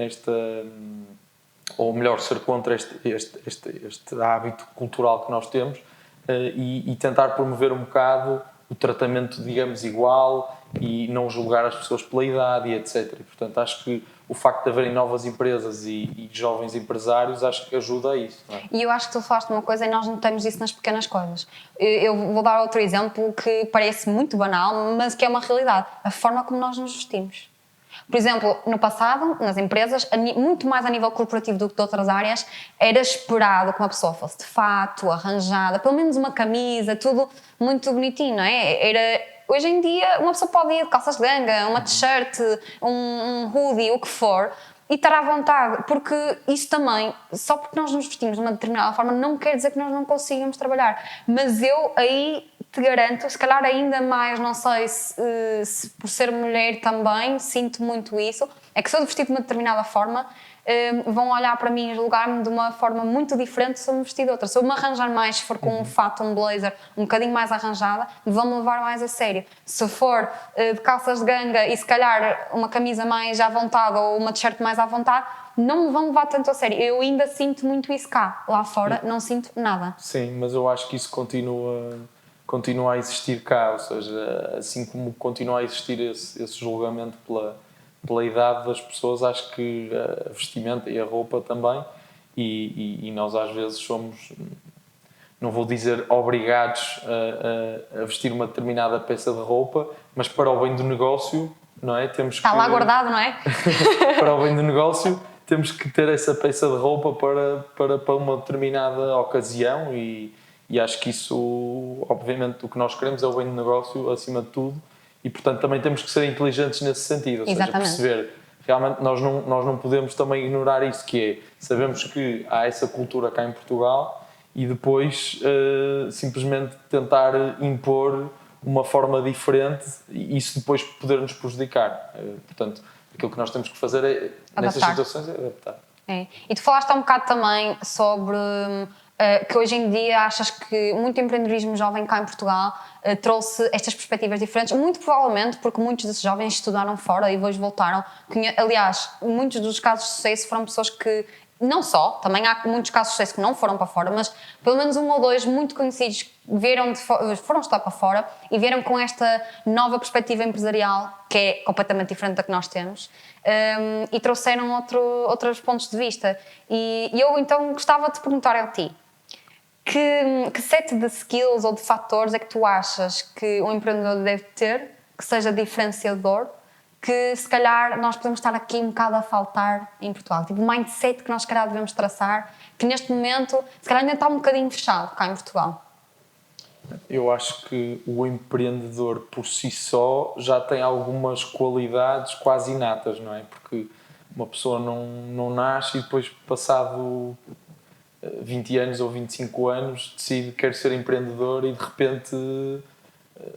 ou melhor, ser contra este hábito cultural que nós temos e tentar promover um bocado o tratamento, digamos, igual e não julgar as pessoas pela idade e etc. E, portanto, acho que o facto de haverem novas empresas e jovens empresários, acho que ajuda a isso. Não é? E eu acho que tu falaste uma coisa e nós notamos isso nas pequenas coisas. Eu vou dar outro exemplo que parece muito banal, mas que é uma realidade. A forma como nós nos vestimos. Por exemplo, no passado, nas empresas, muito mais a nível corporativo do que de outras áreas, era esperado que uma pessoa fosse de fato, arranjada, pelo menos uma camisa, tudo muito bonitinho, não é? Hoje em dia, uma pessoa pode ir de calças de ganga, uma t-shirt, um hoodie, o que for, e estar à vontade, porque isso também, só porque nós nos vestimos de uma determinada forma, não quer dizer que nós não consigamos trabalhar. Mas eu aí te garanto, se calhar ainda mais, não sei se por ser mulher também, sinto muito isso, é que se eu vestir de uma determinada forma, vão olhar para mim e julgar-me de uma forma muito diferente se eu me vestir de outra. Se eu me arranjar mais, se for com um fato, um blazer, um bocadinho mais arranjada, vão-me levar mais a sério. Se for de calças de ganga e se calhar uma camisa mais à vontade ou uma t-shirt mais à vontade, não me vão levar tanto a sério. Eu ainda sinto muito isso cá. Lá fora não sinto nada. Sim, mas eu acho que isso continua a existir cá, ou seja, assim como continua a existir esse julgamento pela idade das pessoas, acho que a vestimenta e a roupa também, e nós às vezes somos, não vou dizer obrigados a vestir uma determinada peça de roupa, mas para o bem do negócio, não é? Está lá guardado, não é? Para o bem do negócio, temos que ter essa peça de roupa para uma determinada ocasião e acho que isso, obviamente, o que nós queremos é o bem do negócio acima de tudo e, portanto, também temos que ser inteligentes nesse sentido, ou seja, perceber, realmente nós não podemos também ignorar isso, que é, sabemos que há essa cultura cá em Portugal e depois simplesmente tentar impor uma forma diferente e isso depois poder nos prejudicar. Portanto, aquilo que nós temos que fazer nessas situações é adaptar. É. E tu falaste há um bocado também sobre que hoje em dia achas que muito empreendedorismo jovem cá em Portugal trouxe estas perspectivas diferentes, muito provavelmente porque muitos desses jovens estudaram fora e depois voltaram. Aliás, muitos dos casos de sucesso foram pessoas que, não só, também há muitos casos de sucesso que não foram para fora, mas pelo menos um ou dois muito conhecidos foram estudar para fora e vieram com esta nova perspectiva empresarial que é completamente diferente da que nós temos, e trouxeram outros pontos de vista. E eu então gostava de perguntar a ti, que set de skills ou de fatores é que tu achas que um empreendedor deve ter, que seja diferenciador, que se calhar nós podemos estar aqui um bocado a faltar em Portugal? Tipo, o mindset que nós se calhar devemos traçar, que neste momento se calhar ainda está um bocadinho fechado cá em Portugal. Eu acho que o empreendedor por si só já tem algumas qualidades quase inatas, não é? Porque uma pessoa não nasce e depois, passado 20 anos ou 25 anos, decide que quer ser empreendedor e de repente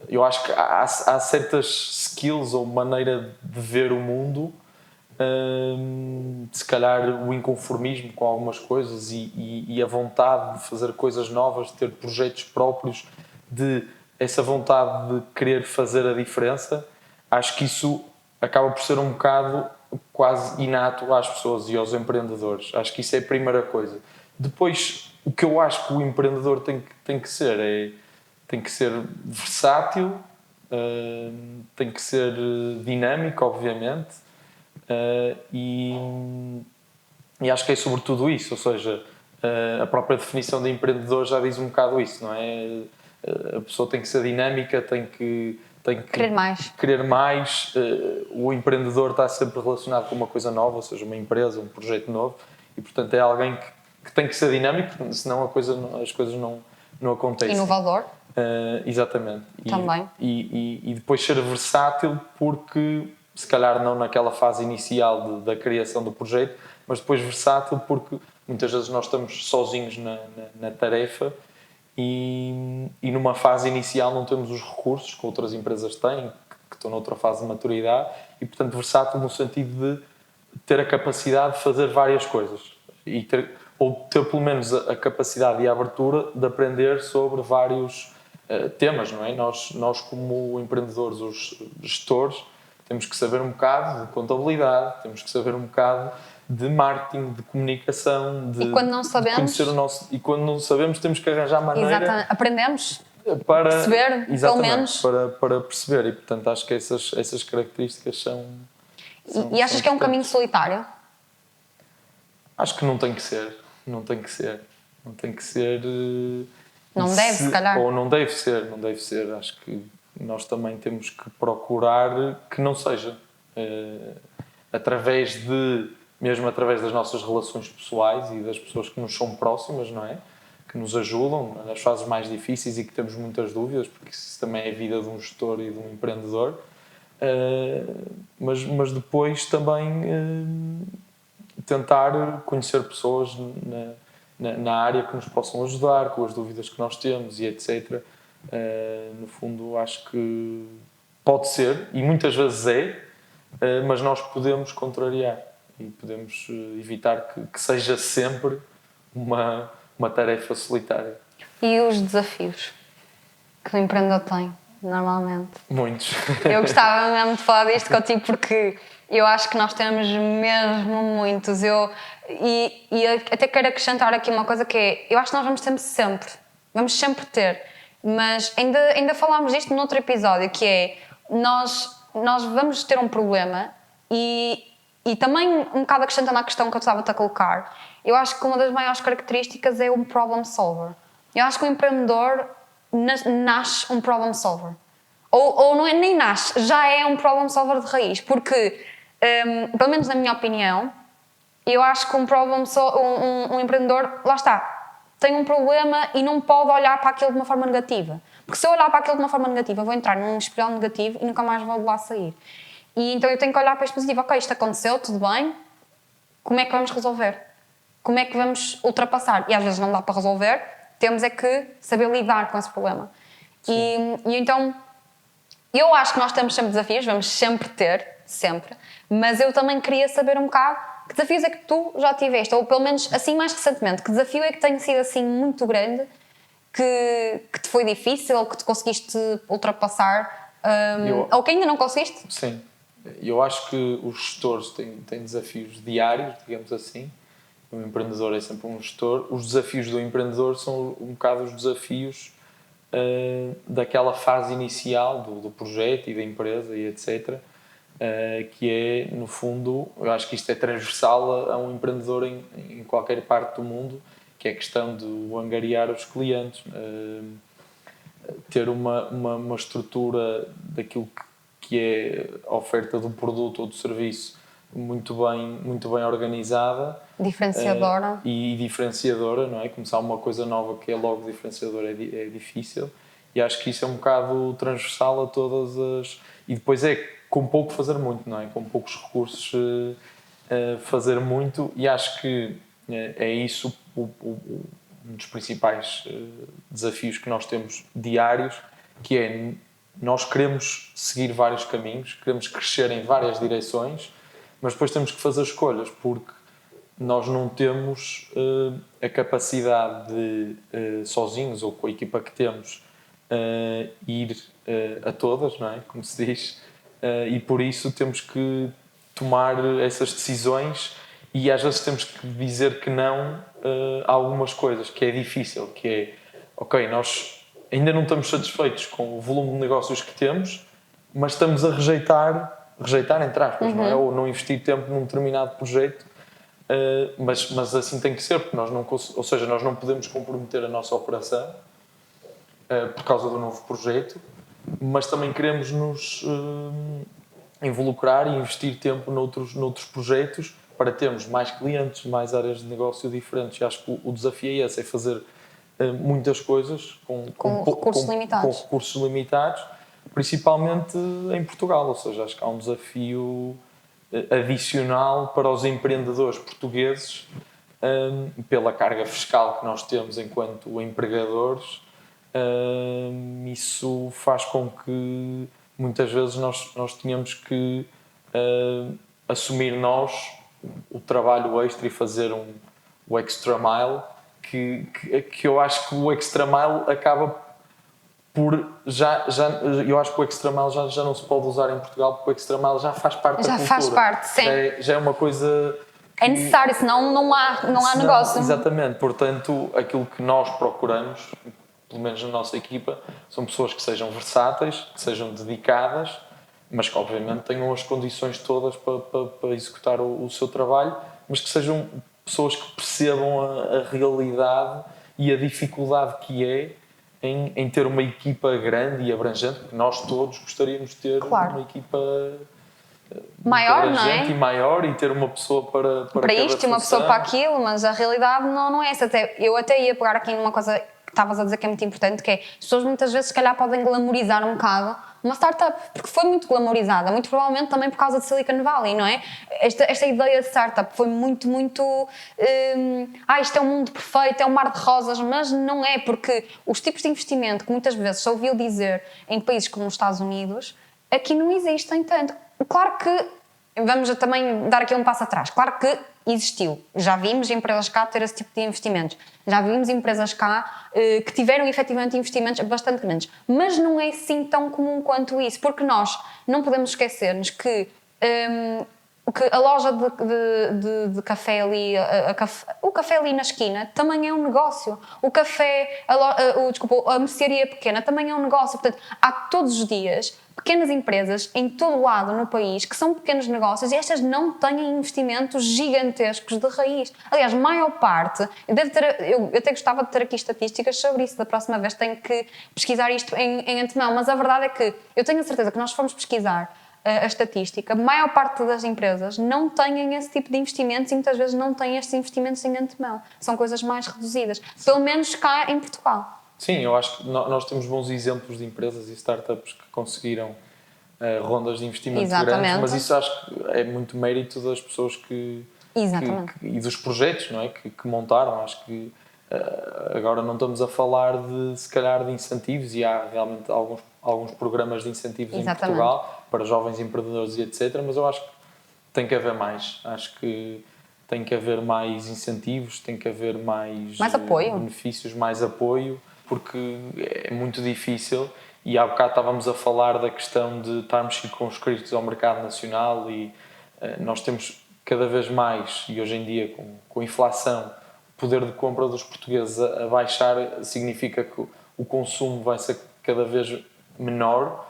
eu acho que há certas skills ou maneira de ver o mundo, se calhar o inconformismo com algumas coisas e a vontade de fazer coisas novas, de ter projetos próprios, de essa vontade de querer fazer a diferença. Acho que isso acaba por ser um bocado quase inato às pessoas e aos empreendedores. Acho que isso é a primeira coisa. Depois, o que eu acho que o empreendedor tem que ser tem que ser versátil, tem que ser dinâmico, obviamente, e acho que é sobretudo isso. Ou seja, a própria definição de empreendedor já diz um bocado isso, não é? A pessoa tem que ser dinâmica, tem que querer mais. O empreendedor está sempre relacionado com uma coisa nova, ou seja, uma empresa, um projeto novo, e portanto é alguém que tem que ser dinâmico, senão as coisas não acontecem. Inovador. Exatamente. Também. E depois ser versátil, porque se calhar não naquela fase inicial da criação do projeto, mas depois versátil porque muitas vezes nós estamos sozinhos na tarefa e numa fase inicial não temos os recursos que outras empresas têm, que estão noutra fase de maturidade, e portanto versátil no sentido de ter a capacidade de fazer várias coisas ou ter pelo menos a capacidade e a abertura de aprender sobre vários temas, não é? Nós como empreendedores, os gestores, temos que saber um bocado de contabilidade, temos que saber um bocado de marketing, de comunicação, e quando não sabemos, de conhecer o nosso... E quando não sabemos, temos que arranjar maneira... Exatamente. Aprendemos para perceber, pelo menos. Para perceber. E, portanto, acho que essas características são... E achas que é um caminho solitário? Acho que não tem que ser. Não tem que ser. Não tem que ser... Não deve, se calhar. Ou não deve ser. Acho que nós também temos que procurar que não seja. Mesmo através das nossas relações pessoais e das pessoas que nos são próximas, não é? Que nos ajudam nas fases mais difíceis e que temos muitas dúvidas, porque isso também é a vida de um gestor e de um empreendedor. Mas depois também tentar conhecer pessoas na área que nos possam ajudar com as dúvidas que nós temos e etc. No fundo, acho que pode ser, e muitas vezes mas nós podemos contrariar e podemos evitar que seja sempre uma tarefa solitária. E os desafios que o empreendedor tem, normalmente? Muitos. Eu gostava mesmo de falar disto contigo porque eu acho que nós temos mesmo muitos. E até quero acrescentar aqui uma coisa que é, eu acho que nós vamos sempre ter, mas ainda falámos disto noutro episódio, que é, nós vamos ter um problema e também um bocado acrescentando à questão que eu estava-te a colocar, eu acho que uma das maiores características é um problem solver. Eu acho que o empreendedor nasce um problem solver. Ou não é nem nasce, já é um problem solver de raiz, porque, pelo menos na minha opinião, eu acho que um empreendedor, lá está, tem um problema e não pode olhar para aquilo de uma forma negativa. Porque se eu olhar para aquilo de uma forma negativa, eu vou entrar num espiral negativo e nunca mais vou de lá sair. E então eu tenho que olhar para isto positivo. Ok, isto aconteceu, tudo bem, como é que vamos resolver? Como é que vamos ultrapassar? E às vezes não dá para resolver, temos é que saber lidar com esse problema. E então, eu acho que nós temos sempre desafios, vamos sempre ter, sempre, mas eu também queria saber um bocado Que desafios é que tu já tiveste? Ou pelo menos assim mais recentemente, que desafio é que tem sido assim muito grande, que te foi difícil ou que te conseguiste ultrapassar, ou que ainda não conseguiste? Sim, eu acho que os gestores têm desafios diários, digamos assim. O empreendedor é sempre um gestor. Os desafios do empreendedor são um bocado os desafios daquela fase inicial do projeto e da empresa e etc. Que é, no fundo, eu acho que isto é transversal a um empreendedor em qualquer parte do mundo, que é a questão de angariar os clientes, ter uma estrutura daquilo que é a oferta do produto ou do serviço muito bem organizada, Diferenciadora. e diferenciadora, não é? Começar uma coisa nova que é logo diferenciadora é difícil, e acho que isso é um bocado transversal a todas as... E depois é com pouco fazer muito, não é? Com poucos recursos fazer muito, e acho que é isso um dos principais desafios que nós temos diários, que é nós queremos seguir vários caminhos, queremos crescer em várias direções, mas depois temos que fazer escolhas, porque nós não temos a capacidade de, sozinhos ou com a equipa que temos, ir a todas, não é? Como se diz, e por isso temos que tomar essas decisões, e às vezes temos que dizer que não a algumas coisas, que é difícil, que é, ok, nós ainda não estamos satisfeitos com o volume de negócios que temos, mas estamos a rejeitar entre aspas, não é? Ou não investir tempo num determinado projeto, mas assim tem que ser, porque nós não, ou seja, nós não podemos comprometer a nossa operação por causa do novo projeto, mas também queremos nos involucrar e investir tempo noutros projetos para termos mais clientes, mais áreas de negócio diferentes. E acho que o desafio é esse, é fazer muitas coisas Com recursos limitados, principalmente em Portugal. Ou seja, acho que há um desafio adicional para os empreendedores portugueses, pela carga fiscal que nós temos enquanto empregadores. Isso faz com que muitas vezes nós tenhamos que assumir nós o trabalho extra e fazer o extra mile, que eu acho que o extra mile acaba por eu acho que o extra mile já não se pode usar em Portugal, porque o extra mile já faz parte da cultura. Já faz parte, sim. Já é uma coisa é necessário, senão não há negócio. Exatamente, portanto, aquilo que nós procuramos, pelo menos na nossa equipa, são pessoas que sejam versáteis, que sejam dedicadas, mas que obviamente tenham as condições todas para executar o seu trabalho, mas que sejam pessoas que percebam a realidade e a dificuldade que é em ter uma equipa grande e abrangente, porque nós todos gostaríamos de ter uma equipa maior, não é? E maior, e ter uma pessoa para isto e uma pessoa para aquilo, mas a realidade não é essa. Eu até ia pegar aqui numa coisa que estavas a dizer que é muito importante, que é, as pessoas muitas vezes se calhar podem glamorizar um bocado uma startup, porque foi muito glamorizada, muito provavelmente também por causa de Silicon Valley, não é? Esta ideia de startup foi muito isto é um mundo perfeito, é um mar de rosas, mas não é, porque os tipos de investimento que muitas vezes se ouviu dizer em países como os Estados Unidos, aqui não existem tanto. Claro que, vamos também dar aqui um passo atrás, claro que existiu, já vimos empresas cá ter esse tipo de investimentos, já vimos empresas cá que tiveram efetivamente investimentos bastante grandes, mas não é assim tão comum quanto isso, porque nós não podemos esquecer-nos que a loja de café ali, o café ali na esquina também é um negócio, o café, a mercearia pequena também é um negócio, portanto há todos os dias pequenas empresas em todo o lado no país que são pequenos negócios, e estas não têm investimentos gigantescos de raiz. Aliás, maior parte, eu até gostava de ter aqui estatísticas sobre isso, da próxima vez tenho que pesquisar isto em antemão, mas a verdade é que eu tenho a certeza que nós fomos pesquisar a estatística, a maior parte das empresas não têm esse tipo de investimentos e muitas vezes não têm estes investimentos em antemão. São coisas mais reduzidas, pelo menos cá em Portugal. Sim, eu acho que nós temos bons exemplos de empresas e startups que conseguiram rondas de investimento grandes, mas isso acho que é muito mérito das pessoas e dos projetos, não é? que montaram. Acho que agora não estamos a falar se calhar de incentivos, e há realmente alguns programas de incentivos em Portugal para jovens empreendedores e etc, mas eu acho que tem que haver mais. Acho que tem que haver mais incentivos, tem que haver mais apoio. benefícios, mais apoio, porque é muito difícil. E há bocado estávamos a falar da questão de estarmos circunscritos ao mercado nacional e nós temos cada vez mais, e hoje em dia com a inflação, o poder de compra dos portugueses a baixar significa que o consumo vai ser cada vez menor.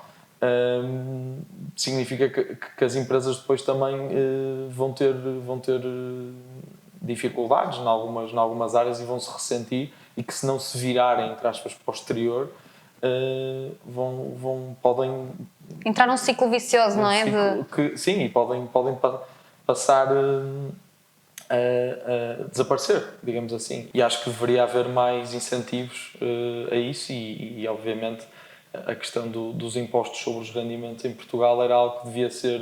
Significa que as empresas depois também vão ter dificuldades em algumas áreas e vão se ressentir, e que se não se virarem, entre aspas, para o exterior, podem entrar num ciclo vicioso, não é? Sim, e podem passar a desaparecer, digamos assim. E acho que deveria haver mais incentivos a isso e obviamente a questão dos impostos sobre os rendimentos em Portugal era algo que devia ser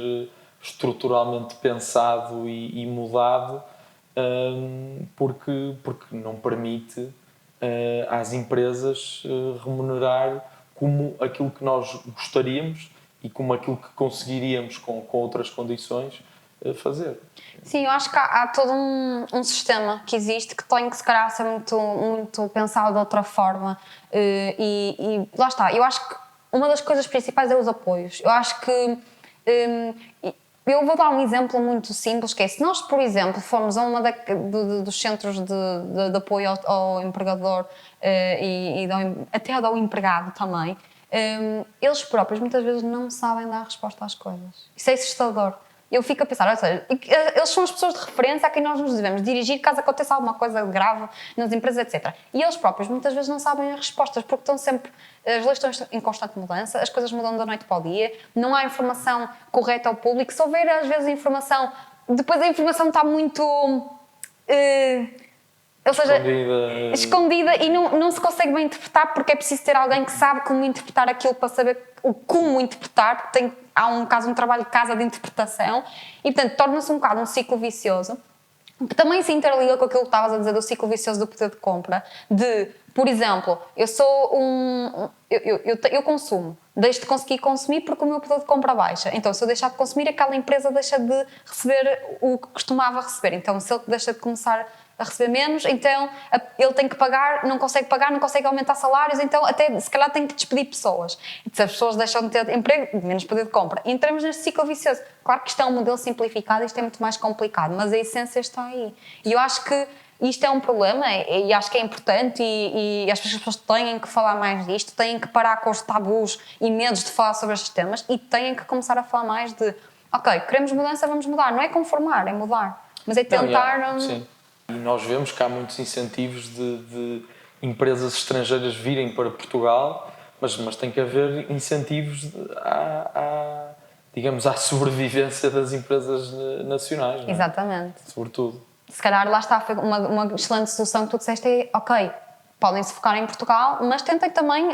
estruturalmente pensado e mudado, porque não permite às empresas remunerar como aquilo que nós gostaríamos e como aquilo que conseguiríamos com outras condições fazer. Sim, eu acho que há todo um sistema que existe que tem que se calhar ser muito pensado de outra forma e lá está, eu acho que uma das coisas principais é os apoios. Eu acho que eu vou dar um exemplo muito simples, que é se nós, por exemplo, formos a uma dos centros de apoio ao empregador até ao empregado também, eles próprios muitas vezes não sabem dar resposta às coisas. Isso é assustador. Eu fico a pensar, ou seja, eles são as pessoas de referência a quem nós nos devemos dirigir caso aconteça alguma coisa grave nas empresas, etc. E eles próprios muitas vezes não sabem as respostas, porque estão sempre, as leis estão em constante mudança, as coisas mudam da noite para o dia, não há informação correta ao público. Se houver às vezes informação, depois a informação está muito... ou seja, escondida e não se consegue bem interpretar, porque é preciso ter alguém que sabe como interpretar aquilo para saber como interpretar, porque há um trabalho de casa de interpretação e, portanto, torna-se um bocado um ciclo vicioso, que também se interliga com aquilo que estavas a dizer do ciclo vicioso do poder de compra, de, por exemplo, eu consumo, deixo de conseguir consumir porque o meu poder de compra baixa, então se eu deixar de consumir, aquela empresa deixa de receber o que costumava receber, então se ele deixa de começar a receber menos, então ele tem que pagar, não consegue aumentar salários, então até se calhar tem que despedir pessoas. E se as pessoas deixam de ter emprego, menos poder de compra. E entramos neste ciclo vicioso. Claro que isto é um modelo simplificado, isto é muito mais complicado, mas a essência está aí. E eu acho que isto é um problema e acho que é importante e as pessoas têm que falar mais disto, têm que parar com os tabus e medos de falar sobre estes temas e têm que começar a falar mais de ok, queremos mudança, vamos mudar. Não é conformar, é mudar. Mas é tentar... Sim. E nós vemos que há muitos incentivos de empresas estrangeiras virem para Portugal, mas tem que haver incentivos digamos, à sobrevivência das empresas nacionais. Não é? Exatamente. Sobretudo. Se calhar lá está uma excelente solução que tu disseste é, ok, podem-se focar em Portugal, mas tentem também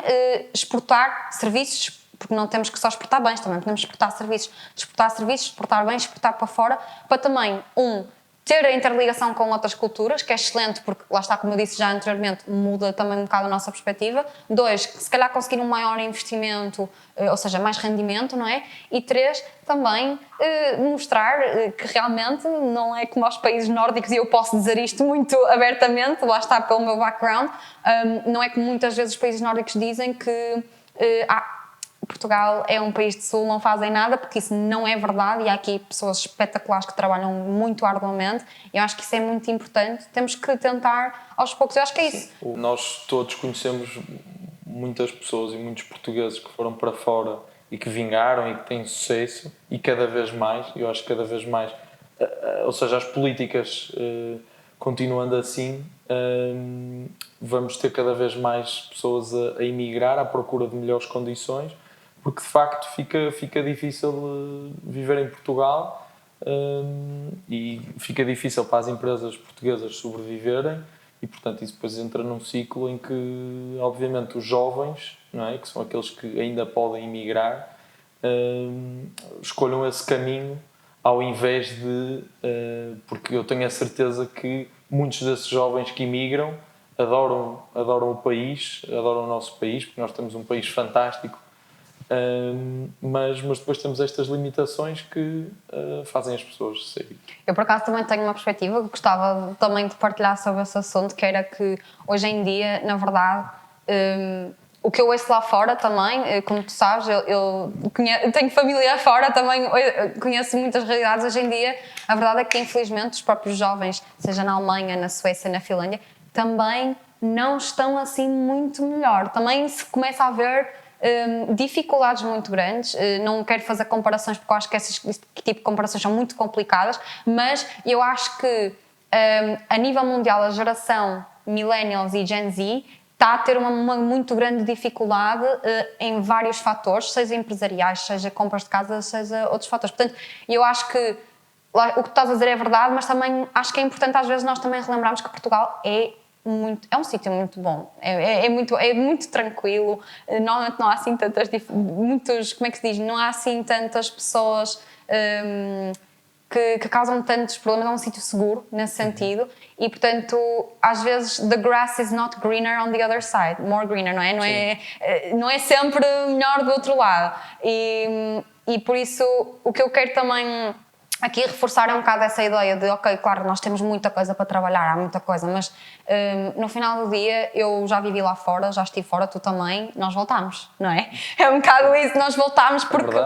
exportar serviços, porque não temos que só exportar bens, também podemos exportar serviços, exportar bens, exportar para fora, para também, ter a interligação com outras culturas, que é excelente, porque lá está, como eu disse já anteriormente, muda também um bocado a nossa perspectiva. 2, se calhar conseguir um maior investimento, ou seja, mais rendimento, não é? E 3, também mostrar que realmente não é como aos países nórdicos, e eu posso dizer isto muito abertamente, lá está pelo meu background, não é como muitas vezes os países nórdicos dizem que Portugal é um país de sul, não fazem nada, porque isso não é verdade e há aqui pessoas espetaculares que trabalham muito arduamente e eu acho que isso é muito importante. Temos que tentar aos poucos, eu acho que é isso. Sim. Nós todos conhecemos muitas pessoas e muitos portugueses que foram para fora e que vingaram e que têm sucesso e cada vez mais, eu acho que cada vez mais, ou seja, as políticas continuando assim, vamos ter cada vez mais pessoas a emigrar à procura de melhores condições, porque de facto fica difícil viver em Portugal e fica difícil para as empresas portuguesas sobreviverem e, portanto, isso depois entra num ciclo em que, obviamente, os jovens, não é, que são aqueles que ainda podem emigrar, escolham esse caminho ao invés de... porque eu tenho a certeza que muitos desses jovens que imigram adoram o país, adoram o nosso país, porque nós temos um país fantástico Mas depois temos estas limitações que fazem as pessoas sair. Eu, por acaso, também tenho uma perspectiva que gostava também de partilhar sobre esse assunto, que era que, hoje em dia, na verdade, o que eu ouço lá fora também, como tu sabes, eu tenho família fora, também conheço muitas realidades. Hoje em dia, a verdade é que, infelizmente, os próprios jovens, seja na Alemanha, na Suécia, na Finlândia, também não estão assim muito melhor. Também se começa a ver dificuldades muito grandes. Não quero fazer comparações porque eu acho que esse tipo de comparações são muito complicadas, mas eu acho que a nível mundial a geração Millennials e Gen Z está a ter uma muito grande dificuldade em vários fatores, seja empresariais, seja compras de casa, seja outros fatores. Portanto, eu acho que o que tu estás a dizer é verdade, mas também acho que é importante às vezes nós também relembrarmos que Portugal é um sítio muito bom, é muito tranquilo. Normalmente não há assim como é que se diz, não há assim tantas pessoas que causam tantos problemas. É um sítio seguro nesse sentido e, portanto, às vezes the grass is not greener on the other side, more greener, não é? Não é sempre melhor do outro lado e por isso o que eu quero também aqui reforçar é um bocado essa ideia de, ok, claro, nós temos muita coisa para trabalhar, há muita coisa, mas no final do dia eu já vivi lá fora, já estive fora, tu também, nós voltamos, não é? É um bocado isso, nós voltamos porque...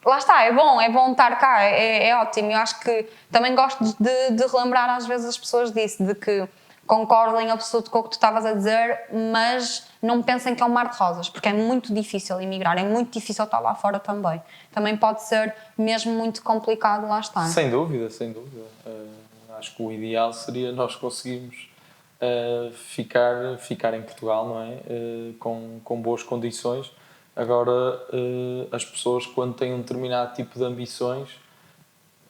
Lá está, é bom estar cá, é ótimo. Eu acho que também gosto de relembrar às vezes as pessoas disso, de que concordo em absoluto com o que tu estavas a dizer, mas não pensem que é um mar de rosas, porque é muito difícil emigrar, é muito difícil estar lá fora também. Também pode ser mesmo muito complicado lá estar. Sem dúvida, sem dúvida. Acho que o ideal seria nós conseguirmos ficar em Portugal, não é? Com boas condições. Agora, as pessoas, quando têm um determinado tipo de ambições,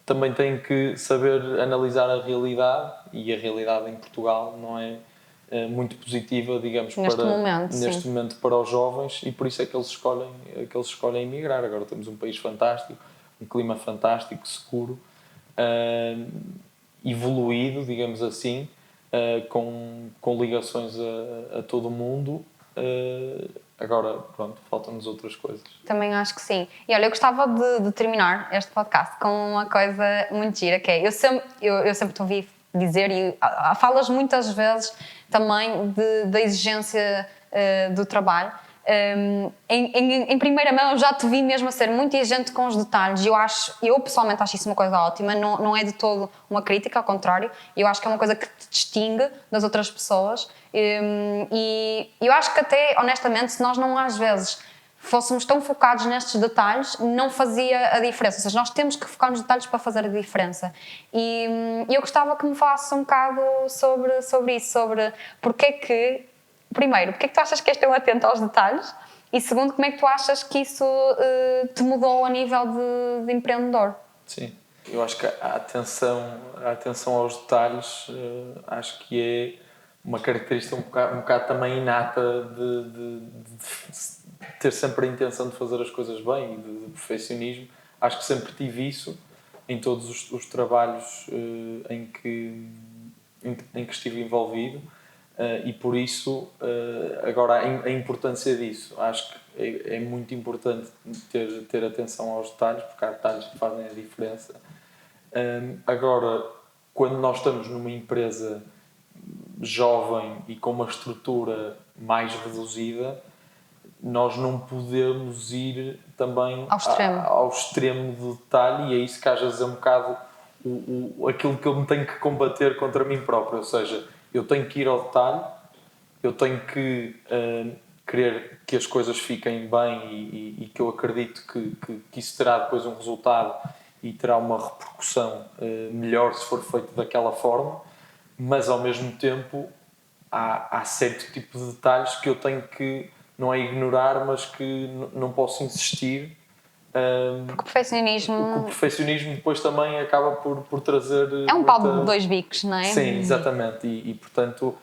também têm que saber analisar a realidade, e a realidade em Portugal não é muito positiva, digamos, neste momento para os jovens, e por isso é que eles escolhem emigrar. Agora temos um país fantástico, um clima fantástico, seguro, evoluído, digamos assim, com ligações a todo o mundo. Agora, pronto, faltam-nos outras coisas. Também acho que sim. E olha, eu gostava de terminar este podcast com uma coisa muito gira, que é, eu sempre te ouvi dizer, e falas muitas vezes também da exigência do trabalho. Em primeira mão eu já te vi mesmo a ser muito exigente com os detalhes. Eu pessoalmente acho isso uma coisa ótima, não é de todo uma crítica, ao contrário, eu acho que é uma coisa que te distingue das outras pessoas. E eu acho que até, honestamente, se nós não às vezes fôssemos tão focados nestes detalhes, não fazia a diferença. Ou seja, nós temos que focar nos detalhes para fazer a diferença. E eu gostava que me falasse um bocado sobre isso, sobre porque é que, primeiro, porque é que tu achas que és tão atento aos detalhes? E segundo, como é que tu achas que isso te mudou a nível de empreendedor? Sim, eu acho que a atenção aos detalhes acho que é uma característica um bocado também inata de ter sempre a intenção de fazer as coisas bem e de perfeccionismo. Acho que sempre tive isso em todos os trabalhos em que estive envolvido. E por isso, agora a importância disso, acho que é muito importante ter atenção aos detalhes, porque há detalhes que fazem a diferença. Agora, quando nós estamos numa empresa jovem e com uma estrutura mais reduzida, nós não podemos ir também ao extremo do detalhe, e é isso que às vezes é um bocado aquilo que eu me tenho que combater contra mim próprio, ou seja, eu tenho que ir ao detalhe, eu tenho que querer que as coisas fiquem bem e que eu acredito que isso terá depois um resultado e terá uma repercussão melhor se for feito daquela forma, mas ao mesmo tempo há certo tipo de detalhes que eu tenho que, não é ignorar, mas que não posso insistir. Porque o perfeccionismo depois também acaba por trazer... É um pau de dois bicos, não é? Sim, exatamente. E portanto,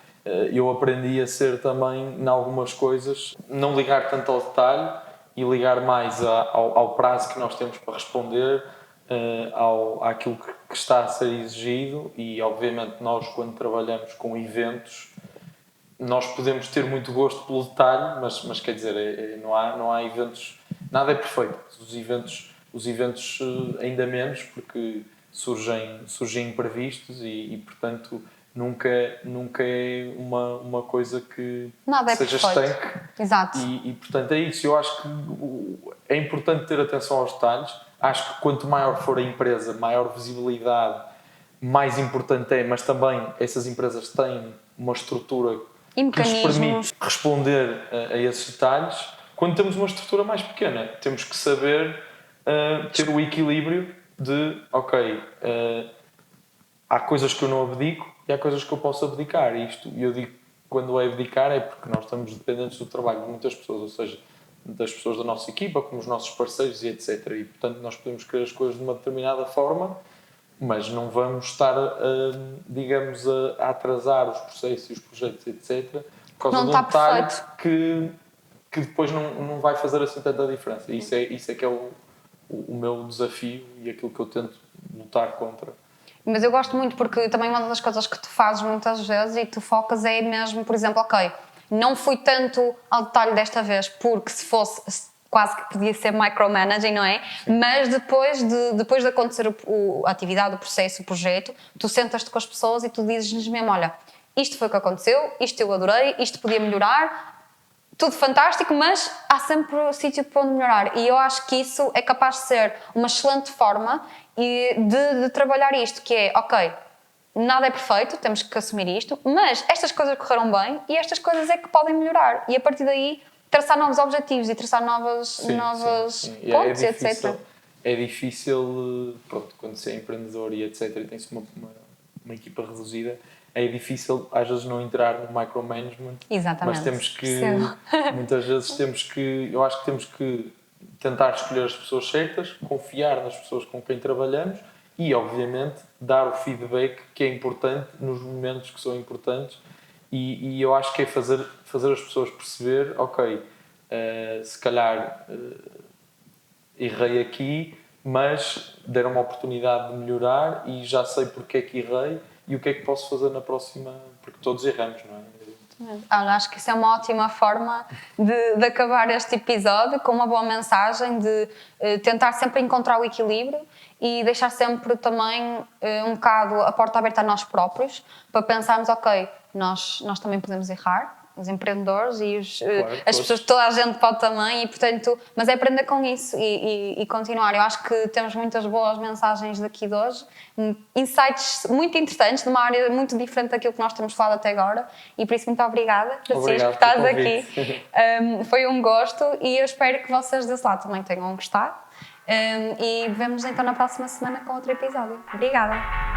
eu aprendi a ser também, em algumas coisas, não ligar tanto ao detalhe e ligar mais ao prazo que nós temos para responder, àquilo que está a ser exigido. E, obviamente, nós, quando trabalhamos com eventos, nós podemos ter muito gosto pelo detalhe, mas quer dizer, não há eventos nada é perfeito. Os eventos ainda menos, porque surgem imprevistos e portanto, nunca é uma coisa que Nada é seja perfeito. estanque. Exato. E portanto é isso. Eu acho que é importante ter atenção aos detalhes. Acho que quanto maior for a empresa, maior visibilidade, mais importante é, mas também essas empresas têm uma estrutura E que lhes mecanismos. permite responder a esses detalhes. Quando temos uma estrutura mais pequena, temos que saber ter o equilíbrio de, ok, há coisas que eu não abdico e há coisas que eu posso abdicar. E isto, eu digo quando é abdicar é porque nós estamos dependentes do trabalho de muitas pessoas, ou seja, das pessoas da nossa equipa, como os nossos parceiros e etc. E portanto nós podemos querer as coisas de uma determinada forma, mas não vamos estar, digamos, a atrasar os processos e os projetos, etc. Por causa Não de está um detalhe perfeito. que depois não vai fazer assim tanta diferença. Isso é que é o meu desafio e aquilo que eu tento lutar contra. Mas eu gosto muito porque também uma das coisas que tu fazes muitas vezes e tu focas é mesmo, por exemplo, ok, não fui tanto ao detalhe desta vez porque se fosse quase que podia ser micromanaging, não é? Sim. Mas depois de acontecer a atividade, o processo, o projeto, tu sentas-te com as pessoas e tu dizes-lhes mesmo, olha, isto foi o que aconteceu, isto eu adorei, isto podia melhorar, tudo fantástico, mas há sempre sítio para onde melhorar. E eu acho que isso é capaz de ser uma excelente forma de trabalhar isto, que é, ok, nada é perfeito, temos que assumir isto, mas estas coisas correram bem e estas coisas é que podem melhorar. E a partir daí, traçar novos objetivos e traçar novos pontos, etc. É difícil, pronto, quando se é empreendedor e etc, e tem-se uma equipa reduzida, é difícil às vezes não entrar no micromanagement. Exatamente. Mas temos que, muitas vezes eu acho que temos que tentar escolher as pessoas certas, confiar nas pessoas com quem trabalhamos e, obviamente, dar o feedback que é importante nos momentos que são importantes e eu acho que é fazer as pessoas perceber, ok, se calhar errei aqui, mas deram uma oportunidade de melhorar e já sei porque é que errei e o que é que posso fazer na próxima, porque todos erramos, não é? Acho que isso é uma ótima forma de acabar este episódio com uma boa mensagem de tentar sempre encontrar o equilíbrio e deixar sempre também um bocado a porta aberta a nós próprios para pensarmos, ok, nós também podemos errar, os empreendedores e as pessoas, toda a gente pode também, e portanto, mas é aprender com isso e continuar. Eu acho que temos muitas boas mensagens daqui de hoje, insights muito interessantes, numa área muito diferente daquilo que nós temos falado até agora, e por isso muito obrigada, Francisco, por estás aqui. Foi um gosto e eu espero que vocês desse lado também tenham gostado. E vemos então na próxima semana com outro episódio. Obrigada!